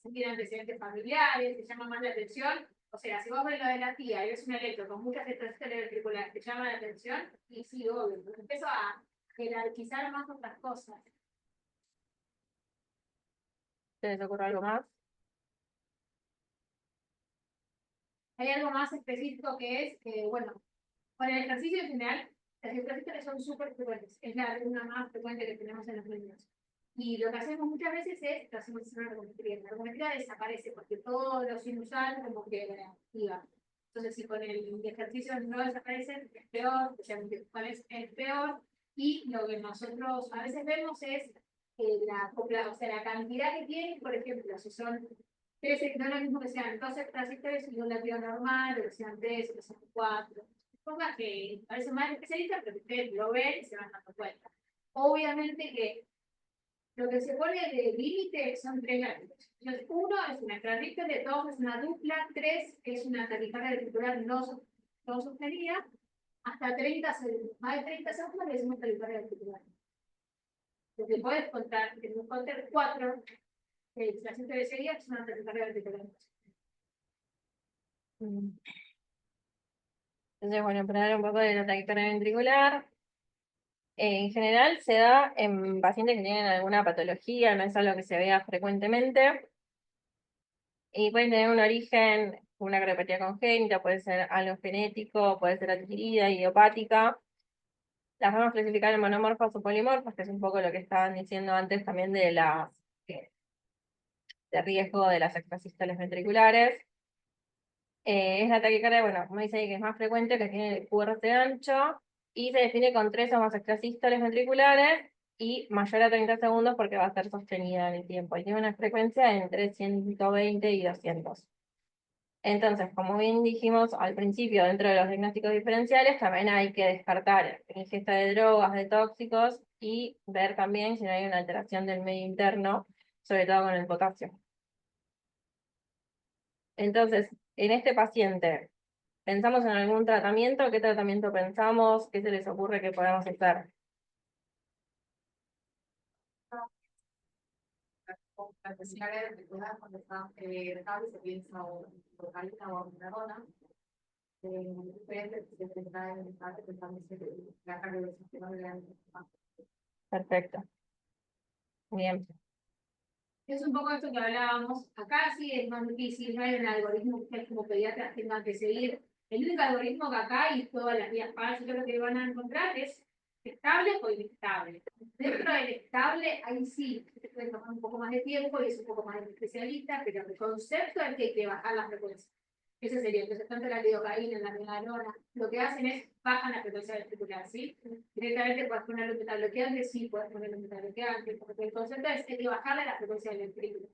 Si tiene antecedentes familiares, te llama más la atención. O sea, si vos ves lo de la tía y ves un electro con muchas estaciones ventriculares, te llama la atención, y sí, obvio, porque empiezo a jerarquizar más otras cosas. ¿Se les ocurre algo más? Hay algo más específico que es, bueno, para el ejercicio en general, las ejercicios son súper frecuentes, es la una más frecuente que tenemos en los niños. Y lo que hacemos muchas veces es, lo hacemos en una ergometría. La ergometría desaparece porque todo lo sinusal como que activa. Entonces, si con el ejercicio no desaparece, es peor, o sea, es peor. Y lo que nosotros a veces vemos es o sea, la cantidad que tienen, por ejemplo, si son 13, no es lo mismo que sean 12 transistores y un latido normal, o que sean 3, o que sean 4. Cosas que parecen más especialistas, pero que ustedes lo ven y se van dando cuenta. Obviamente que lo que se pone de límite son 3 gráficos. Entonces, 1 es una transistor, 2 es una dupla, 3 es una taquicardia ventricular no sostenida, hasta 30 segundos. Más de 30 segundos le decimos taquicardia ventricular. Lo que puedes contar, que nos contar 4 transistores de serie es una taquicardia ventricular. Entonces, bueno, para hablar un poco de la taquicardia ventricular, en general se da en pacientes que tienen alguna patología, no es algo que se vea frecuentemente, y pueden tener un origen, una cardiopatía congénita, puede ser algo genético, puede ser adquirida, idiopática. Las vamos a clasificar en monomorfas o polimorfas, que es un poco lo que estaban diciendo antes también de las de riesgo de las extrasístoles ventriculares. Es la taquicardia, bueno, como dice ahí, que es más frecuente, que tiene el QRS ancho, y se define con 3 o más extrasístoles ventriculares, y mayor a 30 segundos porque va a ser sostenida en el tiempo, y tiene una frecuencia entre 120 y 200. Entonces, como bien dijimos al principio, dentro de los diagnósticos diferenciales, también hay que descartar ingesta de drogas, de tóxicos, y ver también si no hay una alteración del medio interno, sobre todo con el potasio. Entonces, en este paciente, ¿pensamos en algún tratamiento? ¿Qué tratamiento pensamos? ¿Qué se les ocurre que podamos hacer? La taquicardia ventricular, cuando está estable, se piensa o localiza o abundadona. Depende de pensar en el estado, pensamos en la cardiovascular de la. Perfecto. Bien. Es un poco esto que hablábamos. Acá sí es más difícil, no hay un algoritmo que ustedes como pediatras tengan que seguir. El único algoritmo que acá y todas las vías parásitas que van a encontrar es estable o inestable. Dentro del estable, ahí sí, se puede tomar un poco más de tiempo y es un poco más de especialista, pero el concepto es que hay que bajar la frecuencia. Ese sería, entonces, tanto la lidocaína, la melanona, lo que hacen es bajan la frecuencia ventricular, ¿sí? Directamente puedes ponerle un metabloqueante, sí, puedes ponerle un metabloqueante, porque el concepto es que bajarle la frecuencia del ventrículo.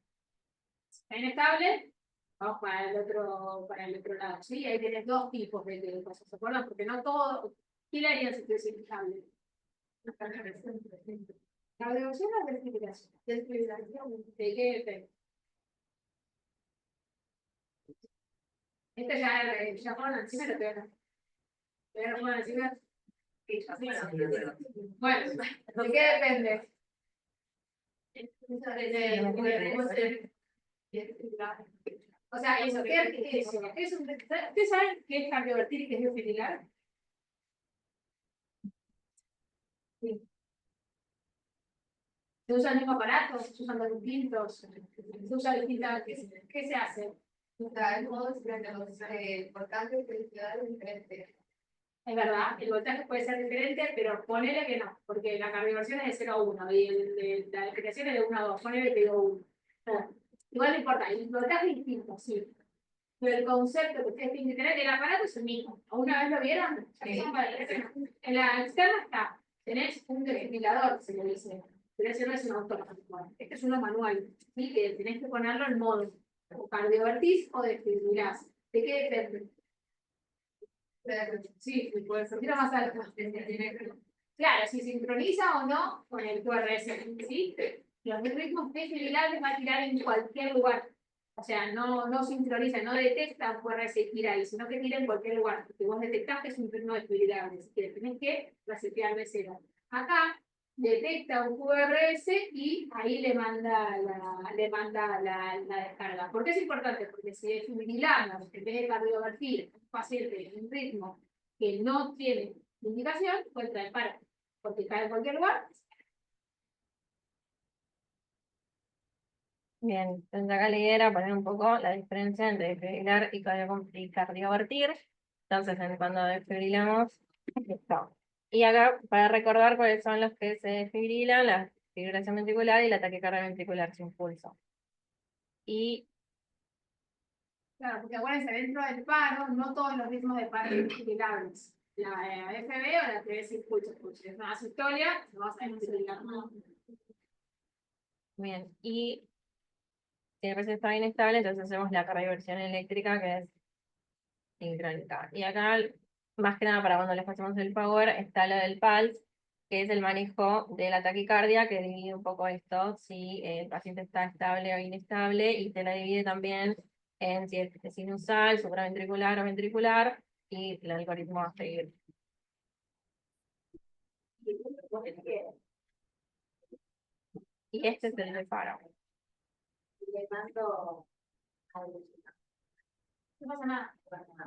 Está inestable, vamos para el otro lado, ¿sí? Ahí tienes 2 tipos de cosas, ¿se acuerdan? Porque no todo, ¿qué le harían si estuviese inestable? La evolución o la desfibrilación. Desfibrilación. ¿De qué depende? Esto ya fueron encima lo peor. Pero bueno, encima. Bueno, ¿de qué depende? O sea, eso, ¿qué es eso? ¿Ustedes saben qué es cardiovertir y qué es desfibrilar? Sí. ¿Se usan el mismo aparato? ¿Se usan los distintos? ¿Se usa distintas? ¿Qué se hace? El modo es diferente, los voltajes de velocidad es diferente. Es verdad, el voltaje puede ser diferente, pero ponele que no, porque la cardioversión es de 0 a 1 y la descripción es de 1 a 2, ponele que digo 1. Igual no importa, el voltaje es distinto, sí. Pero el concepto que ustedes tienen que tener, el aparato es el mismo. ¿Alguna vez lo vieron? Sí. En la externa está, tenés un desfibrilador, se le dice, pero ese no es un automático. Este es uno manual, ¿sí? Que tenés que ponerlo en modo o cardiovertís o desfibrilás. ¿De qué depende? Sí, puede ser. Tira más alto. Claro, si sincroniza o no con el QRS, ¿sí? Los ritmos desfibrilables va a tirar en cualquier lugar. O sea, no sincroniza, no detecta un QRS y tira ahí, sino que tira en cualquier lugar. Porque vos detectás que es un ritmo desfibrilable, así que tenés que resetear de cero. Acá detecta un QRS y ahí le manda la descarga. ¿Por qué es importante? Porque si desfibrilamos en vez de cardiovertir un paciente en un ritmo que no tiene indicación, puede traer paro, porque cae en cualquier lugar. Bien, entonces acá la idea era poner un poco la diferencia entre desfibrilar y cardiovertir. Entonces, cuando desfibrilamos, listo. Y acá, para recordar cuáles son los que se desfibrilan, la fibrilación ventricular y la taquicardia ventricular sin pulso. Y Claro, porque acuérdense, dentro del paro, no todos los ritmos de paro son fibrilables. La AFB o la que es impulso, si es una asistolia, no vas a desfibrilar. bien, y si el peso está inestable, entonces hacemos la cardioversión eléctrica, que es sincrónica. Y acá, más que nada para cuando les pasemos el power, está lo del pulse, que es el manejo de la taquicardia, que divide un poco esto, si el paciente está estable o inestable, y te la divide también en si es sinusal, supraventricular o ventricular, y el algoritmo a seguir. Y este es el de paro. Le mando no pasa nada.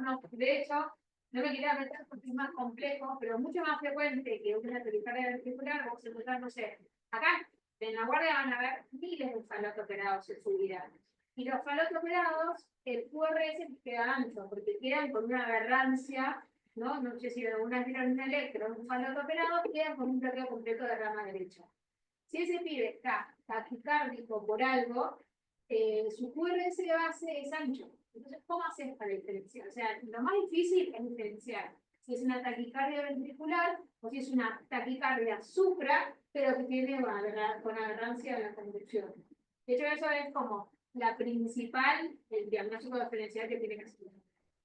No, de hecho, no me quería meter porque es más complejo, pero mucho más frecuente que una taquicardia ventricular, vamos a encontrar, no sé, acá en la guardia van a ver miles de falotos operados en su vida. Y los falotos operados, el QRS queda ancho, porque quedan con una aberrancia, ¿no? No sé si alguna vieron un electro, un faloto operado, quedan con un bloqueo completo de rama derecha. Si ese pibe está taquicárdico por algo, su QRS de base es ancho. Entonces, ¿cómo haces para diferenciar? O sea, lo más difícil es diferenciar si es una taquicardia ventricular o si es una taquicardia supra, pero que tiene con aberrancia de la conducción. De hecho, eso es como la principal, el diagnóstico diferencial que tiene que hacer.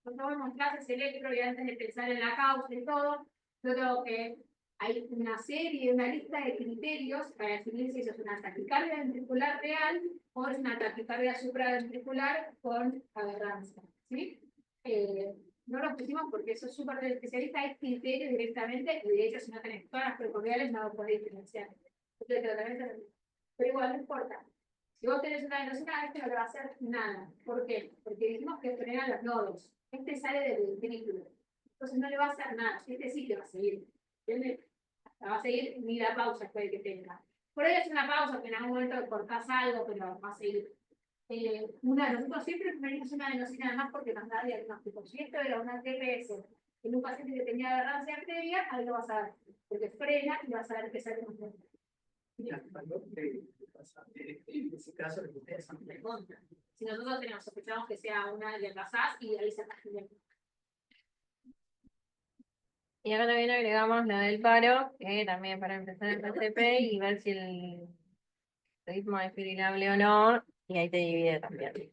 Cuando vemos clases electro y antes de pensar en la causa y todo, yo tengo que hay una serie, una lista de criterios para definir si eso es una taquicardia ventricular real o es una taquicardia supraventricular con aberrancia. ¿Sí? No lo pusimos porque eso es súper de especialista, hay criterios directamente, y de hecho, si no tenés todas las precordiales, no lo podés diferenciar. Pero igual no importa. Si vos tenés una velocidad, este no le va a hacer nada. ¿Por qué? Porque dijimos que frena los nodos. Este sale del ventrículo. Entonces no le va a hacer nada. Este sí que va a seguir. ¿Entiendes? Va a seguir ni la pausa puede que tenga. Por ahí es una pausa que en algún momento cortás algo, pero va a seguir. Nosotros siempre preferimos una velocidad más porque nos da diagnóstico. Si esto era una TPS en un paciente que tenía aberrancia arterial, ahí lo vas a ver. Porque frena y vas a ver que sale un poco. En ese caso, lo que ustedes han Contra. Si nosotros sospechamos que sea una de las y ahí se está generando. Y acá también agregamos la del paro, que también para empezar el PCP y ver si el ritmo es desfibrilable o no, y ahí te divide también.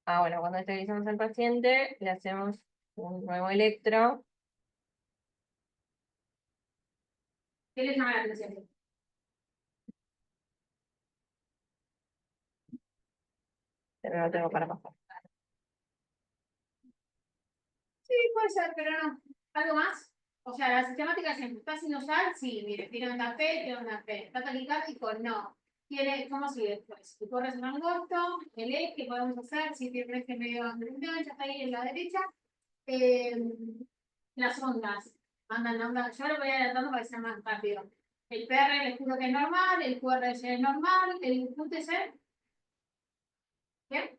Ahora, cuando estabilizamos al paciente, le hacemos un nuevo electro. ¿Qué les llama la atención? Pero no tengo para pasar. Sí, puede ser, pero no. ¿Algo más? O sea, la sistemática es siempre. ¿Está sinusal? Sí, mire, tiene un café, tiene un café. ¿Está taquicárdico? No. ¿Cómo sigue después? ¿Tu corres un angosto? ¿El eje que podemos hacer? Si tiene un eje medio ya está ahí en la derecha. Las ondas. Mandan la onda. Yo lo voy adelantando para que sea más rápido. El PR les juro que es normal, el QRS es normal, el QTC. ¿Bien?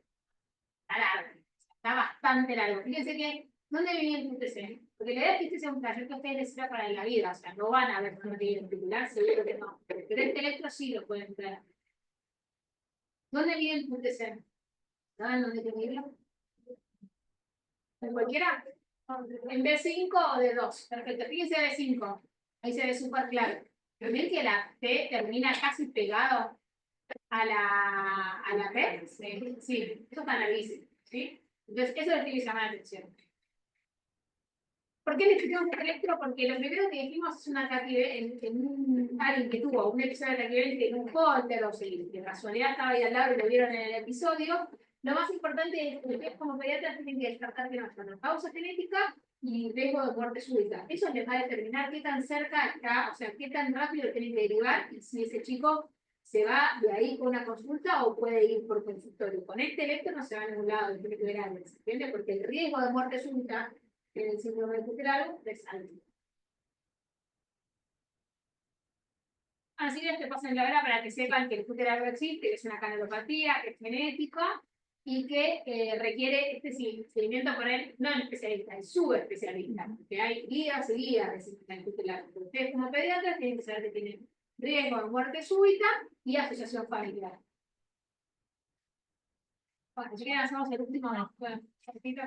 Está largo. Está bastante largo. Fíjense que, ¿dónde viene el QTC? Porque la idea es que este sea un taller que a ustedes les sirva para la vida. O sea, no van a ver cómo tiene particular, seguro que no. Pero este electro sí lo pueden traer. ¿Dónde viene el QTC? ¿Saben dónde tiene que irlo? ¿En cualquiera? En B5 o D2. Perfecto. Fíjense B5. Ahí se ve súper claro. ¿Ven que la T termina casi pegado a la T? Sí, eso está larguísimo. ¿Sí? Entonces, eso es lo que me llama la atención. ¿Por qué le estudiamos el electro? Porque lo primero que dijimos es una alguien que tuvo un episodio de taquivencia en un holter, o si de casualidad estaba ahí al lado y lo vieron en el episodio. Lo más importante es que ustedes como pediatras tienen que descartar que no son pausa genética y riesgo de muerte súbita. Eso les va a determinar qué tan cerca está, o sea, qué tan rápido tienen que derivar y si ese chico se va de ahí con una consulta o puede ir por consultorio. Con este electro no se va a ningún lado, tiene que ver a ¿entiendes? Porque el riesgo de muerte súbita en el síndrome de Cooper es alto. Así que te pasen la hora para que sepan que el Cooper existe, que es una canalopatía, que es genética y que requiere este seguimiento por él, no el especialista, el subespecialista, porque hay guías y guías de síndrome de Cooper. Ustedes como pediatras tienen que saber que tienen riesgo de muerte súbita y asociación familiar. Bueno, si quieren hacemos el último, bueno,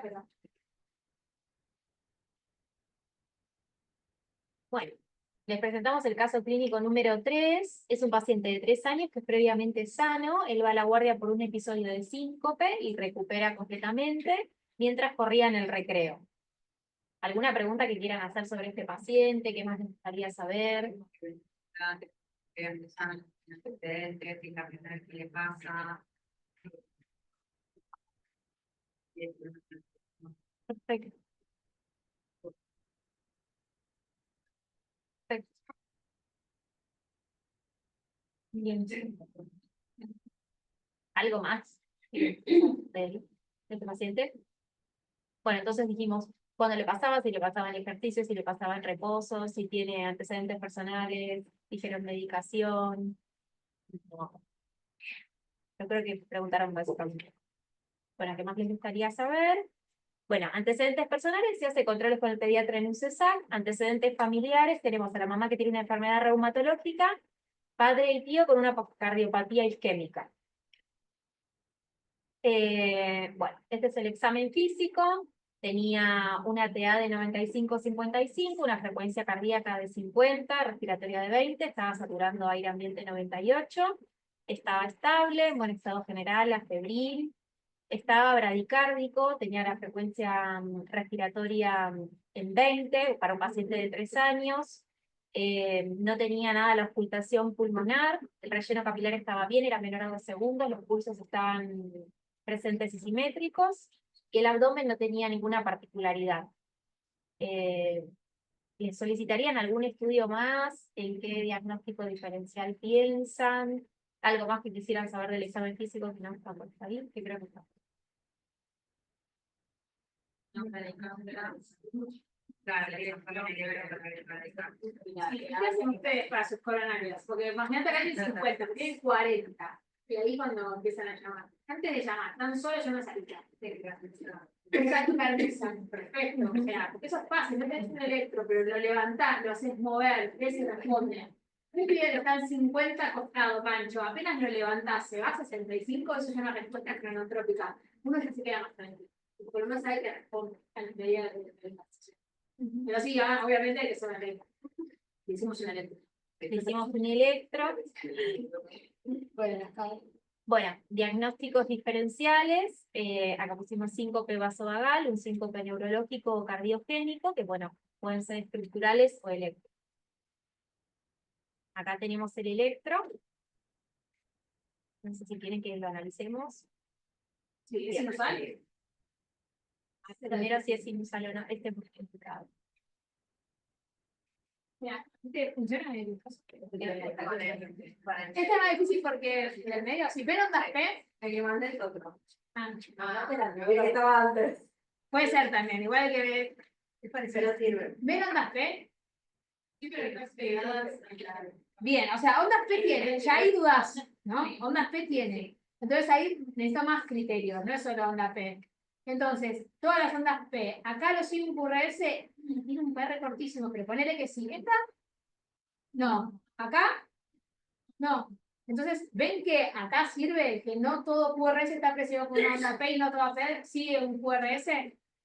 pero... Bueno, les presentamos el caso clínico número 3. Es un paciente de 3 años que es previamente sano. Él va a la guardia por un episodio de síncope y recupera completamente mientras corría en el recreo. ¿Alguna pregunta que quieran hacer sobre este paciente? ¿Qué más les gustaría saber? Antecedentes, y la primera vez que le pasa. Perfecto. Perfecto. Bien. ¿Algo más de este paciente? Bueno, entonces dijimos cuando le pasaba, si le pasaba en ejercicio, si le pasaba en reposo, si tiene antecedentes personales, dijeron medicación. No. Yo creo que preguntaron básicamente. Bueno, ¿qué más les gustaría saber? Bueno, antecedentes personales, se hace controles con el pediatra en un CESAC. Antecedentes familiares, tenemos a la mamá que tiene una enfermedad reumatológica, padre y tío con una cardiopatía isquémica. Bueno, este es el examen físico. Tenía una TA de 95-55, una frecuencia cardíaca de 50, respiratoria de 20, estaba saturando aire ambiente 98, estaba estable, en buen estado general, afebril, estaba bradicárdico, tenía la frecuencia respiratoria en 20 para un paciente de 3 años, no tenía nada de la auscultación pulmonar, el relleno capilar estaba bien, era menor a 2 segundos, los pulsos estaban presentes y simétricos, y el abdomen no tenía ninguna particularidad. ¿Les solicitarían algún estudio más? ¿En qué diagnóstico diferencial piensan? ¿Algo más que quisieran saber del examen físico que no está por ahí? Que creo que está. ¿Qué hacen ustedes para sus coronarios? Porque imagínate que hay 50, tienen 40. Y ahí cuando empiezan a llamar. Antes de llamar, tan solo yo no salía. Perfecto. O sea, porque eso es fácil, no tenés un electro, pero lo levantás, lo haces mover, ese responde. Un pibe que está en 50 acostado, Pancho, apenas lo levantás, se va a 65, eso es una respuesta cronotrópica. Uno ya se queda más tranquilo. Por lo menos sabe que responde a la medida de la pero sí, obviamente hay que ser una ley. Hicimos una electro. Hicimos un electro. Bueno, diagnósticos diferenciales. Acá pusimos síncope vasovagal, un síncope neurológico o cardiogénico, que bueno, pueden ser estructurales o electro. Acá tenemos el electro. No sé si quieren que lo analicemos. Sí, ese no sale. Primero si es sinusal o no. Este es muy complicado. Mira, este funciona en el caso. Este Este es más difícil porque en el medio, si ven ondas P, el que mandé es otro. Estaba antes. Puede ser también, igual que Pero sirve. ¿ven ondas P? Sí, pero bien, o sea, ondas P tiene, ya hay dudas, ¿no? Ondas P tiene. Entonces ahí necesito más criterios, no es solo onda P. Entonces, todas las ondas P, acá los 5 QRS tiene un PR cortísimo, pero ponele que sí. ¿Esta? No. ¿Acá? No. Entonces, ¿ven que acá sirve que no todo QRS está presionado con una onda P y no toda P sigue un QRS?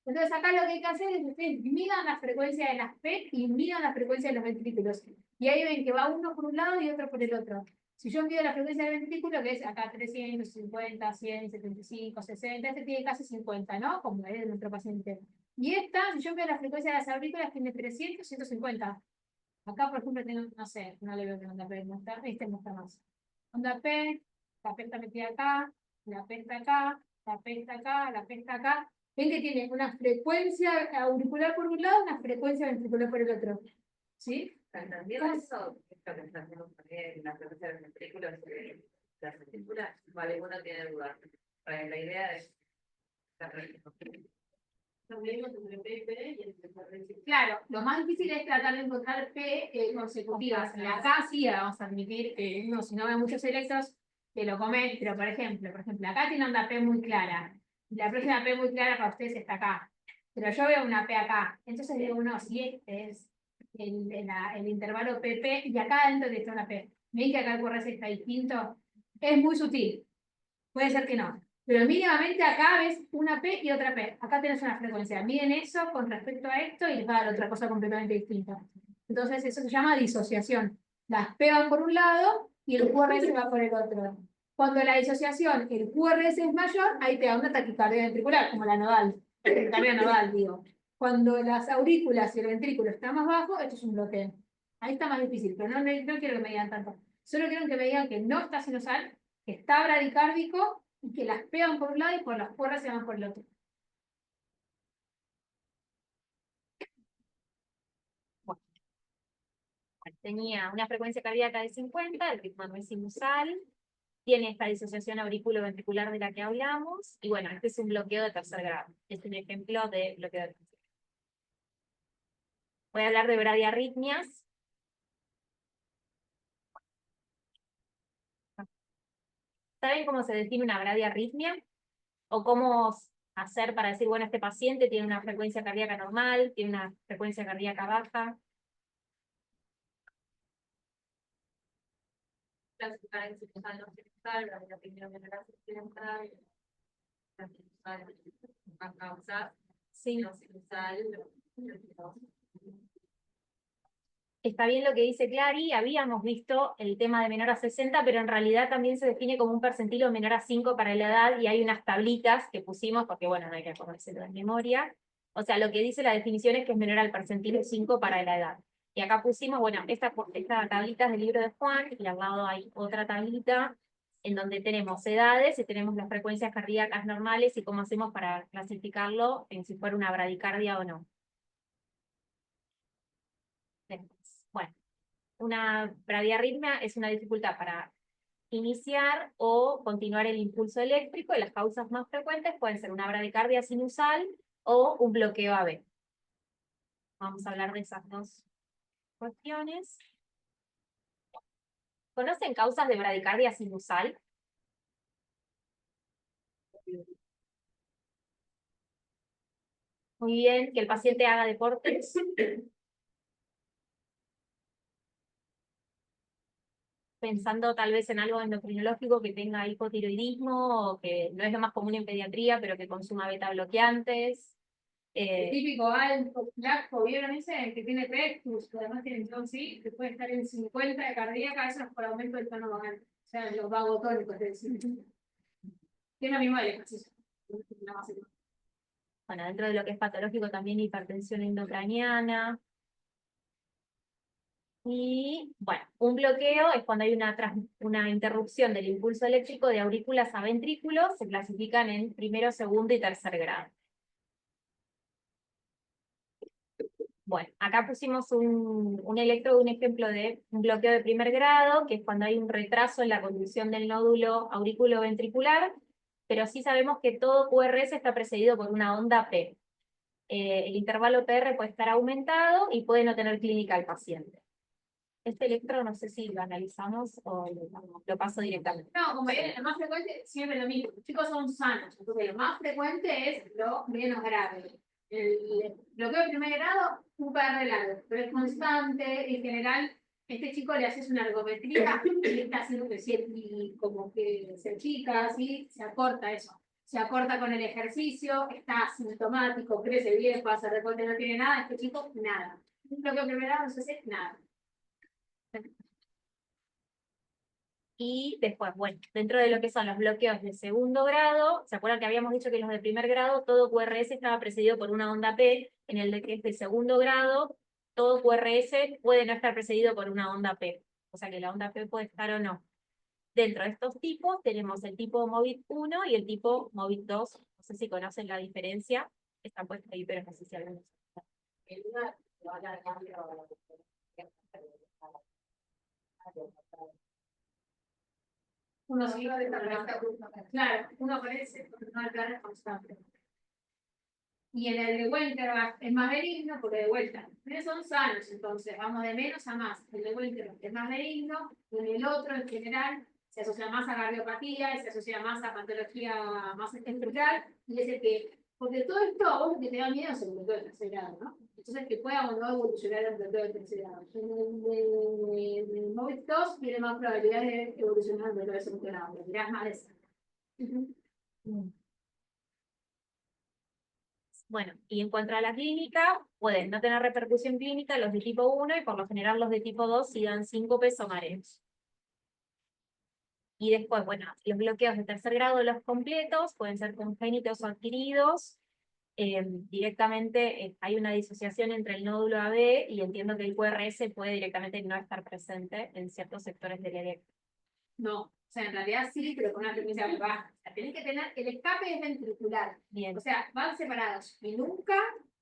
Entonces, acá lo que hay que hacer es que ustedes midan la frecuencia de las P y midan la frecuencia de los ventrículos. Y ahí ven que va uno por un lado y otro por el otro. Si yo mido la frecuencia del ventrículo, que es acá 350, 100, 75, 60, este tiene casi 50, ¿no? Como es nuestro paciente. Y esta, si yo mido la frecuencia de las aurículas, tiene 300, 150. Acá, por ejemplo, tengo, no sé, no le veo que onda P, no está, este no está más. Onda P, la P está metida acá, la P está acá, la P está acá, la P está acá. Ven que tiene una frecuencia auricular por un lado, una frecuencia ventricular por el otro. ¿Sí? Entendiendo eso, esto que está haciendo también la frecuencia de los ventrículos, las vesículas, vale, uno tiene dudas. La idea es Claro, lo más difícil es tratar de encontrar P consecutivas. Y acá sí vamos a admitir que uno, si no ve muchos electros, te lo comen, pero por ejemplo, acá tiene una P muy clara. La próxima P muy clara para ustedes está acá. Pero yo veo una P acá. Entonces digo, no, si este es el intervalo PP, y acá adentro está una P. ¿Ven que acá el QRS está distinto? Es muy sutil. Puede ser que no. Pero mínimamente acá ves una P y otra P. Acá tenés una frecuencia. Miden eso con respecto a esto y les va a dar otra cosa completamente distinta. Entonces eso se llama disociación. Las P van por un lado y el QRS va por el otro. Cuando la disociación, el QRS es mayor, ahí te da una taquicardia ventricular, como la nodal. Taquicardia nodal, digo. Cuando las aurículas y el ventrículo están más bajo, esto es un bloqueo. Ahí está más difícil, pero no quiero que me digan tanto. Solo quiero que me digan que no está sinusal, que está bradicárdico y que las pegan por un lado y por las porras se van por el otro. Tenía una frecuencia cardíaca de 50, el ritmo no es sinusal, tiene esta disociación auriculo-ventricular de la que hablamos, y bueno, este es un bloqueo de tercer grado. Es un ejemplo de bloqueo de tercer grado. Voy a hablar de bradiarritmias. ¿Saben cómo se define una bradiarritmia? ¿O cómo hacer para decir, bueno, este paciente tiene una frecuencia cardíaca normal, tiene una frecuencia cardíaca baja? clasificar en sinusal, no sinusal, la primera menor sinusal, la sinusal, a causa, Sí. no sinusal, Está bien lo que dice Clary, habíamos visto el tema de menor a 60, pero en realidad también se define como un percentilo menor a 5 para la edad, y hay unas tablitas que pusimos, porque bueno, no hay que acordárselo de memoria. O sea, lo que dice la definición es que es menor al percentilo 5 para la edad. Y acá pusimos, bueno, esta tablita es del libro de Juan, y al lado hay otra tablita, en donde tenemos edades y tenemos las frecuencias cardíacas normales y cómo hacemos para clasificarlo en si fuera una bradicardia o no. Bueno, una bradiarritmia es una dificultad para iniciar o continuar el impulso eléctrico, y las causas más frecuentes pueden ser una bradicardia sinusal o un bloqueo AB. Vamos a hablar de esas dos cuestiones. ¿Conocen causas de bradicardia sinusal? Muy bien, que el paciente haga deportes. Pensando tal vez en algo endocrinológico que tenga hipotiroidismo, o que no es lo más común en pediatría, pero que consuma beta bloqueantes. Típico alto, flaco, ¿vieron ese? Que tiene rectus, que además tiene entonces sí, que puede estar en 50 de cardíaca, eso es por aumento del tono vagal. O sea, los vagotónicos, es decir. Tiene lo mismo el ejercicio. Bueno, dentro de lo que es patológico también hipertensión endocraniana. Y bueno, un bloqueo es cuando hay una interrupción del impulso eléctrico de aurículas a ventrículos, se clasifican en primero, segundo y tercer grado. Bueno, acá pusimos un electrodo, un ejemplo de un bloqueo de primer grado, que es cuando hay un retraso en la conducción del nódulo auriculoventricular, pero sí sabemos que todo QRS está precedido por una onda P. El intervalo PR puede estar aumentado y puede no tener clínica al paciente. Este electro no sé si lo analizamos o lo paso directamente. No, como ven, lo más frecuente siempre lo mismo. Los chicos son sanos, entonces lo más frecuente es lo menos grave. El bloqueo de primer grado, un PR largo, pero es constante. En general, este chico le haces una ergometría y está haciendo que y como que se achica, así, se acorta eso. Se acorta con el ejercicio, está asintomático, crece bien, pasa recorte, no tiene nada. Este chico, nada. Un bloqueo de primer grado no se hace nada. Y después, bueno, dentro de lo que son los bloqueos de segundo grado, ¿se acuerdan que habíamos dicho que los de primer grado, todo QRS estaba precedido por una onda P? En el de que es de segundo grado, todo QRS puede no estar precedido por una onda P. O sea que la onda P puede estar o no. Dentro de estos tipos tenemos el tipo MOVIT 1 y el tipo MOVIT 2. No sé si conocen la diferencia. Está puesto ahí, pero no sé si algunos. Uno sí, claro, uno crece, porque no el plan es constante. Y en el de Winterberg es más benigno, porque de vuelta, son sanos, entonces vamos de menos a más. El de Winterberg es más benigno, y en el otro, en general, se asocia más a cardiopatía, y se asocia más a patología más estructural, y es el que, porque todo esto, a vos lo que te da miedo es el bloqueo del tercer grado, ¿no? Entonces, que pueda o no evolucionar el bloqueo del tercer grado. En el MOVIT 2 tiene más probabilidad de evolucionar el bloqueo del segundo grado, porque dirás más de eso. Bueno, y en cuanto a la clínica, pueden no tener repercusión clínica los de tipo 1 y por lo general los de tipo 2 si dan síncopes o mareos. Y después, bueno, los bloqueos de tercer grado, los completos, pueden ser congénitos o adquiridos. Directamente hay una disociación entre el nódulo AB y entiendo que el QRS puede directamente no estar presente en ciertos sectores del electro. No, o sea, en realidad sí, pero con una frecuencia muy baja. O sea, tenés que tener, el escape es ventricular. Bien. O sea, van separados y nunca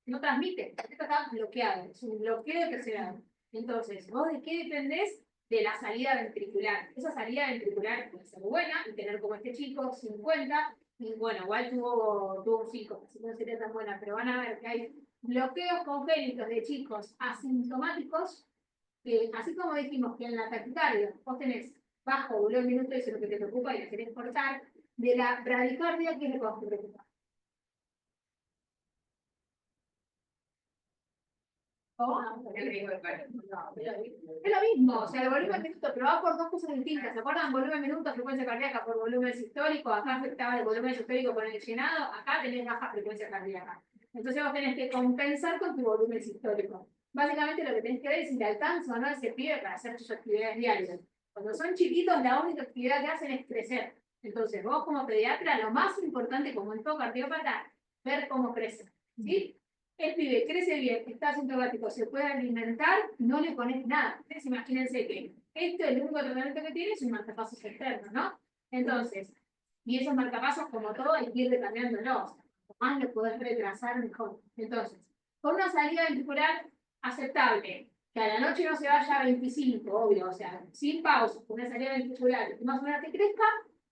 no transmiten. Esto está bloqueado, es un bloqueo de tercer grado. Entonces, ¿vos de qué dependés? De la salida ventricular. Esa salida ventricular puede ser buena y tener como este chico 50, y bueno, igual tuvo un 5, así que no sería tan buena, pero van a ver que hay bloqueos congénitos de chicos asintomáticos, que así como dijimos que en la taquicardia vos tenés bajo volumen minuto, eso es lo que te preocupa y la querés cortar, de la bradicardia, que es lo que te preocupa. Es lo mismo, o sea, el volumen minuto, pero va por dos cosas distintas. ¿Se acuerdan? Volumen minuto, frecuencia cardíaca por volumen sistólico. Acá afectaba el volumen sistólico por el llenado, acá tenés baja frecuencia cardíaca. Entonces vos tenés que compensar con tu volumen sistólico. Básicamente lo que tenés que ver es si te alcanza o no ese pibe para hacer tus actividades diarias. Cuando son chiquitos, la única actividad que hacen es crecer. Entonces, vos como pediatra, lo más importante, como en todo cardiópata, ver cómo crece. ¿Sí? El pibe crece bien, está asintomático, se puede alimentar, no le pones nada. Entonces, imagínense que esto, el único tratamiento que tiene es un marcapasos externo, ¿no? Entonces, y esos marcapasos, como todo, hay que ir cambiándolos. Cuanto más lo podés retrasar, mejor. Entonces, con una salida ventricular aceptable, que a la noche no se vaya a 25, obvio, o sea, sin pausa, con una salida ventricular, y más o menos que crezca,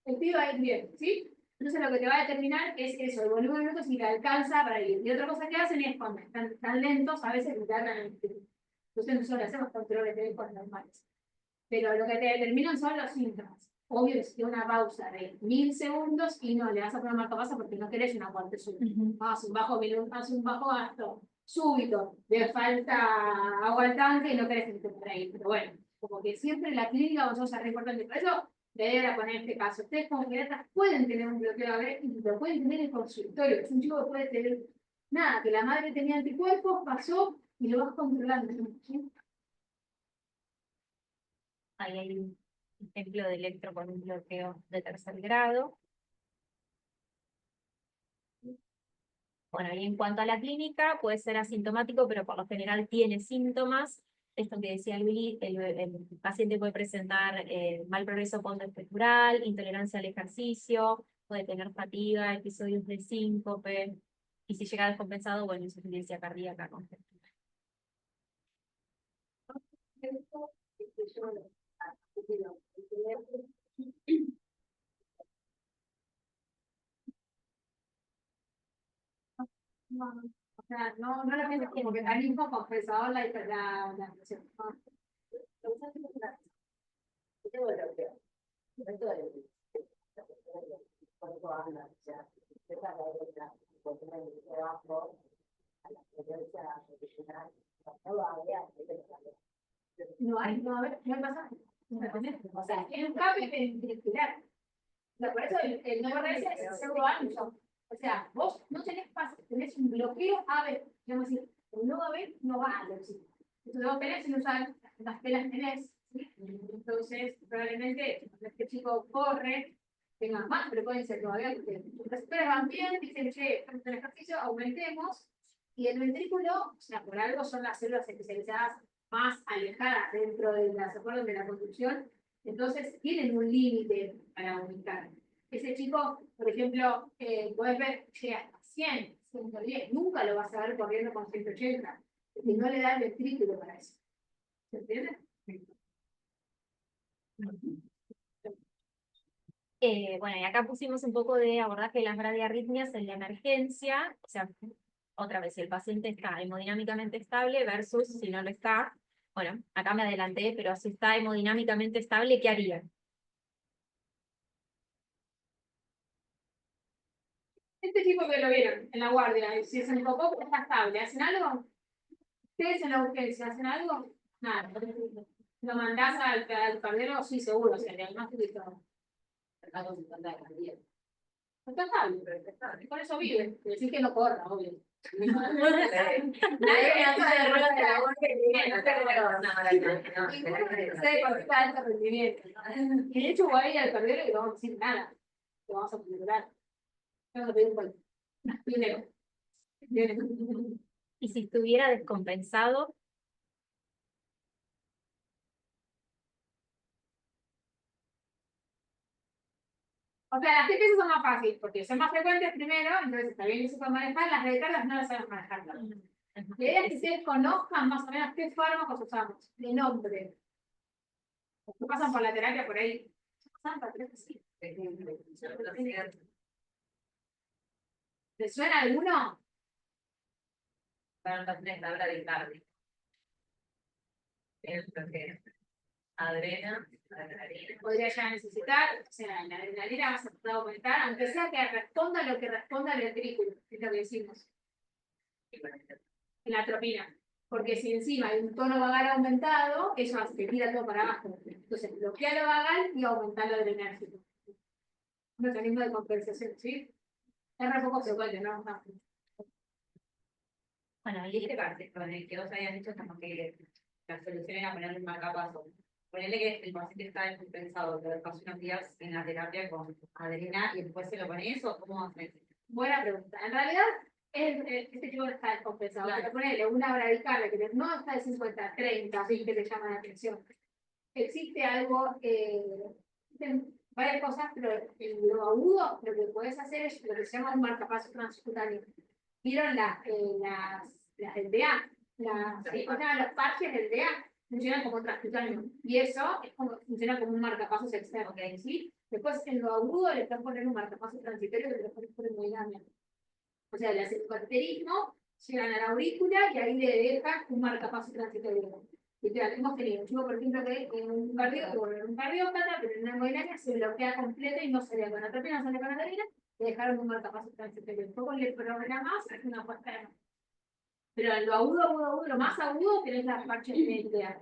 el pibe va a ir bien, ¿sí? Entonces lo que te va a determinar es eso, el volumen de minutos si le alcanza para ir. Y otra cosa que hacen es cuando están tan lentos, a veces le tardan en el tiempo. Entonces nosotros hacemos controles de ecos normales. Pero lo que te determinan son los síntomas. Obvio es que una pausa de 1000 segundos y no le vas a poner marcapasos porque no querés una parte súbita. Haz un bajo gasto súbito, de falta agua al tanque y no querés que te por ahí. Pero bueno, como que siempre la clínica vosotros es re importante. Por eso debería poner este caso. Ustedes como pediatras pueden tener un bloqueo AB y lo pueden tener en consultorio. Es un chico que puede tener nada, que la madre tenía anticuerpos, pasó y lo vas controlando. ¿Sí? Ahí hay un ejemplo de electro con un bloqueo de tercer grado. Bueno, y en cuanto a la clínica, puede ser asintomático, pero por lo general tiene síntomas. Esto que decía Luis, el paciente puede presentar mal progreso pontoestructural, intolerancia al ejercicio, puede tener fatiga, episodios de síncope, y si llega descompensado, bueno, insuficiencia cardíaca congénita. No, o sea, no lo pienses como mecanismo compensador la presión. No hay pasaje. O sea, es un cambio ventricular. Por eso el no es el pseudo ancho. O sea, vos no tenés pase, tenés un bloqueo AB. Digamos así, el no AB no va a lo sí. Entonces vos tenés sin usar las telas tenés, ¿sí? Entonces, probablemente cuando este chico corre, tenga más frecuencia todavía, porque los receptores van bien, dicen, che, estamos en ejercicio, aumentemos, y el ventrículo, o sea, por algo son las células especializadas más alejadas dentro de las acuerdos de la conducción, entonces tienen un límite para aumentar. Ese chico, por ejemplo, puedes ver, llega hasta 100, 110, nunca lo vas a ver corriendo con 180, porque no le da el ventrículo para eso. ¿Se entiende? Bueno, y acá pusimos un poco de abordaje de las bradiarritmias en la emergencia, o sea, otra vez, si el paciente está hemodinámicamente estable versus si no lo está. Bueno, acá me adelanté, pero si está hemodinámicamente estable, ¿qué harían? Este tipo que lo vieron en la guardia, y si se enfocó, pero está estable, ¿hacen algo? ¿Ustedes en la urgencia hacen algo? Nada. ¿Lo mandás al pardero? Sí, seguro, o sea, el diagnóstico y todo. Está estable, pero está estable. Por eso vive. Decir que no corra, obvio. Nadie me hace de rueda de la guardia que viene, no te sé cuando está alto rendimiento. Y de hecho voy a ir al pardero y no vamos a decir nada. Lo vamos a controlar. Vamos a pedir un cuento. Dinero. Y si estuviera descompensado, O sea, las TPS son más fáciles porque son más frecuentes primero, entonces está bien que se pueden manejar, las recargas no las sabemos manejar. La idea es que ustedes conozcan más o menos qué fármacos usamos, de nombre. ¿No pasan por la terapia por ahí? ¿Pasan por la terapia? Sí. ¿Les suena alguno? Para los pacientes la bradicardia. Adrenalina. Podría llegar a necesitar, o sea, la adrenalina va a ser aumentar, aunque sea que responda lo que responda el ventrículo, es lo que decimos, en la atropina. Porque si encima hay un tono vagal aumentado, eso hace que tira todo para abajo. Entonces, bloquea lo vagal y aumenta lo adrenérgico. Un mecanismo de compensación, ¿sí? Es re poco frecuente, ¿no? bueno, y Este parte con el que vos habías dicho como que la solución era ponerle un marcapaso. Ponerle que el paciente está descompensado, pero pasó unos días en la terapia con adrenal y después se lo pone eso, ¿cómo hace? Buena pregunta. En realidad, este chico está descompensado. Claro. Pero ponerle una bradicardia que no está de 50 a 30, ¿sí? Que le llama la atención. Existe algo, existen varias cosas, pero en lo agudo lo que puedes hacer es lo que se llama un marcapaso transcutáneo. ¿Vieron las del DA? Los parches del DA funcionan como transcutáneo. Y eso es como, funciona como un marcapasos externo. ¿Sí? Después, en lo agudo, le están poniendo un marcapasos transitorio que le ponen por hemodinamia. O sea, el acidocateterismo llegan a la aurícula y ahí le dejan un marcapasos transitorio. Literal, hemos tenido un chico, por ejemplo, que en un cardiópata, pero en una hemodinamia se bloquea completo y no salía con atropina, no salía con adrenalina, le dejaron un marcapasos transitorio. Después le programás, hace una puesta de mano. Pero en lo agudo, lo más agudo, tenés las parches de idea.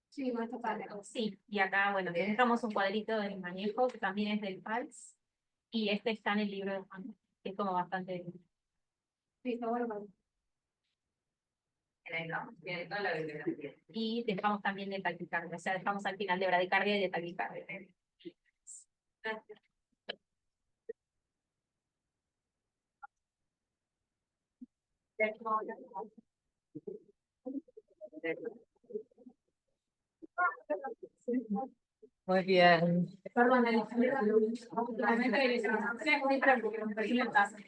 Sí, no está padre. sí, y acá, bueno, dejamos un cuadrito del manejo, que también es del PALS, y este está en el libro de Juan, que es como bastante... Sí, está bueno. Tiene toda la bibliografía. Y dejamos también de taquicardia, o sea, dejamos al final de bradicardia y de taquicardia. Gracias. Muy bien. Perdón, Alejandra, últimamente les hacemos porque nos persiguen tasas.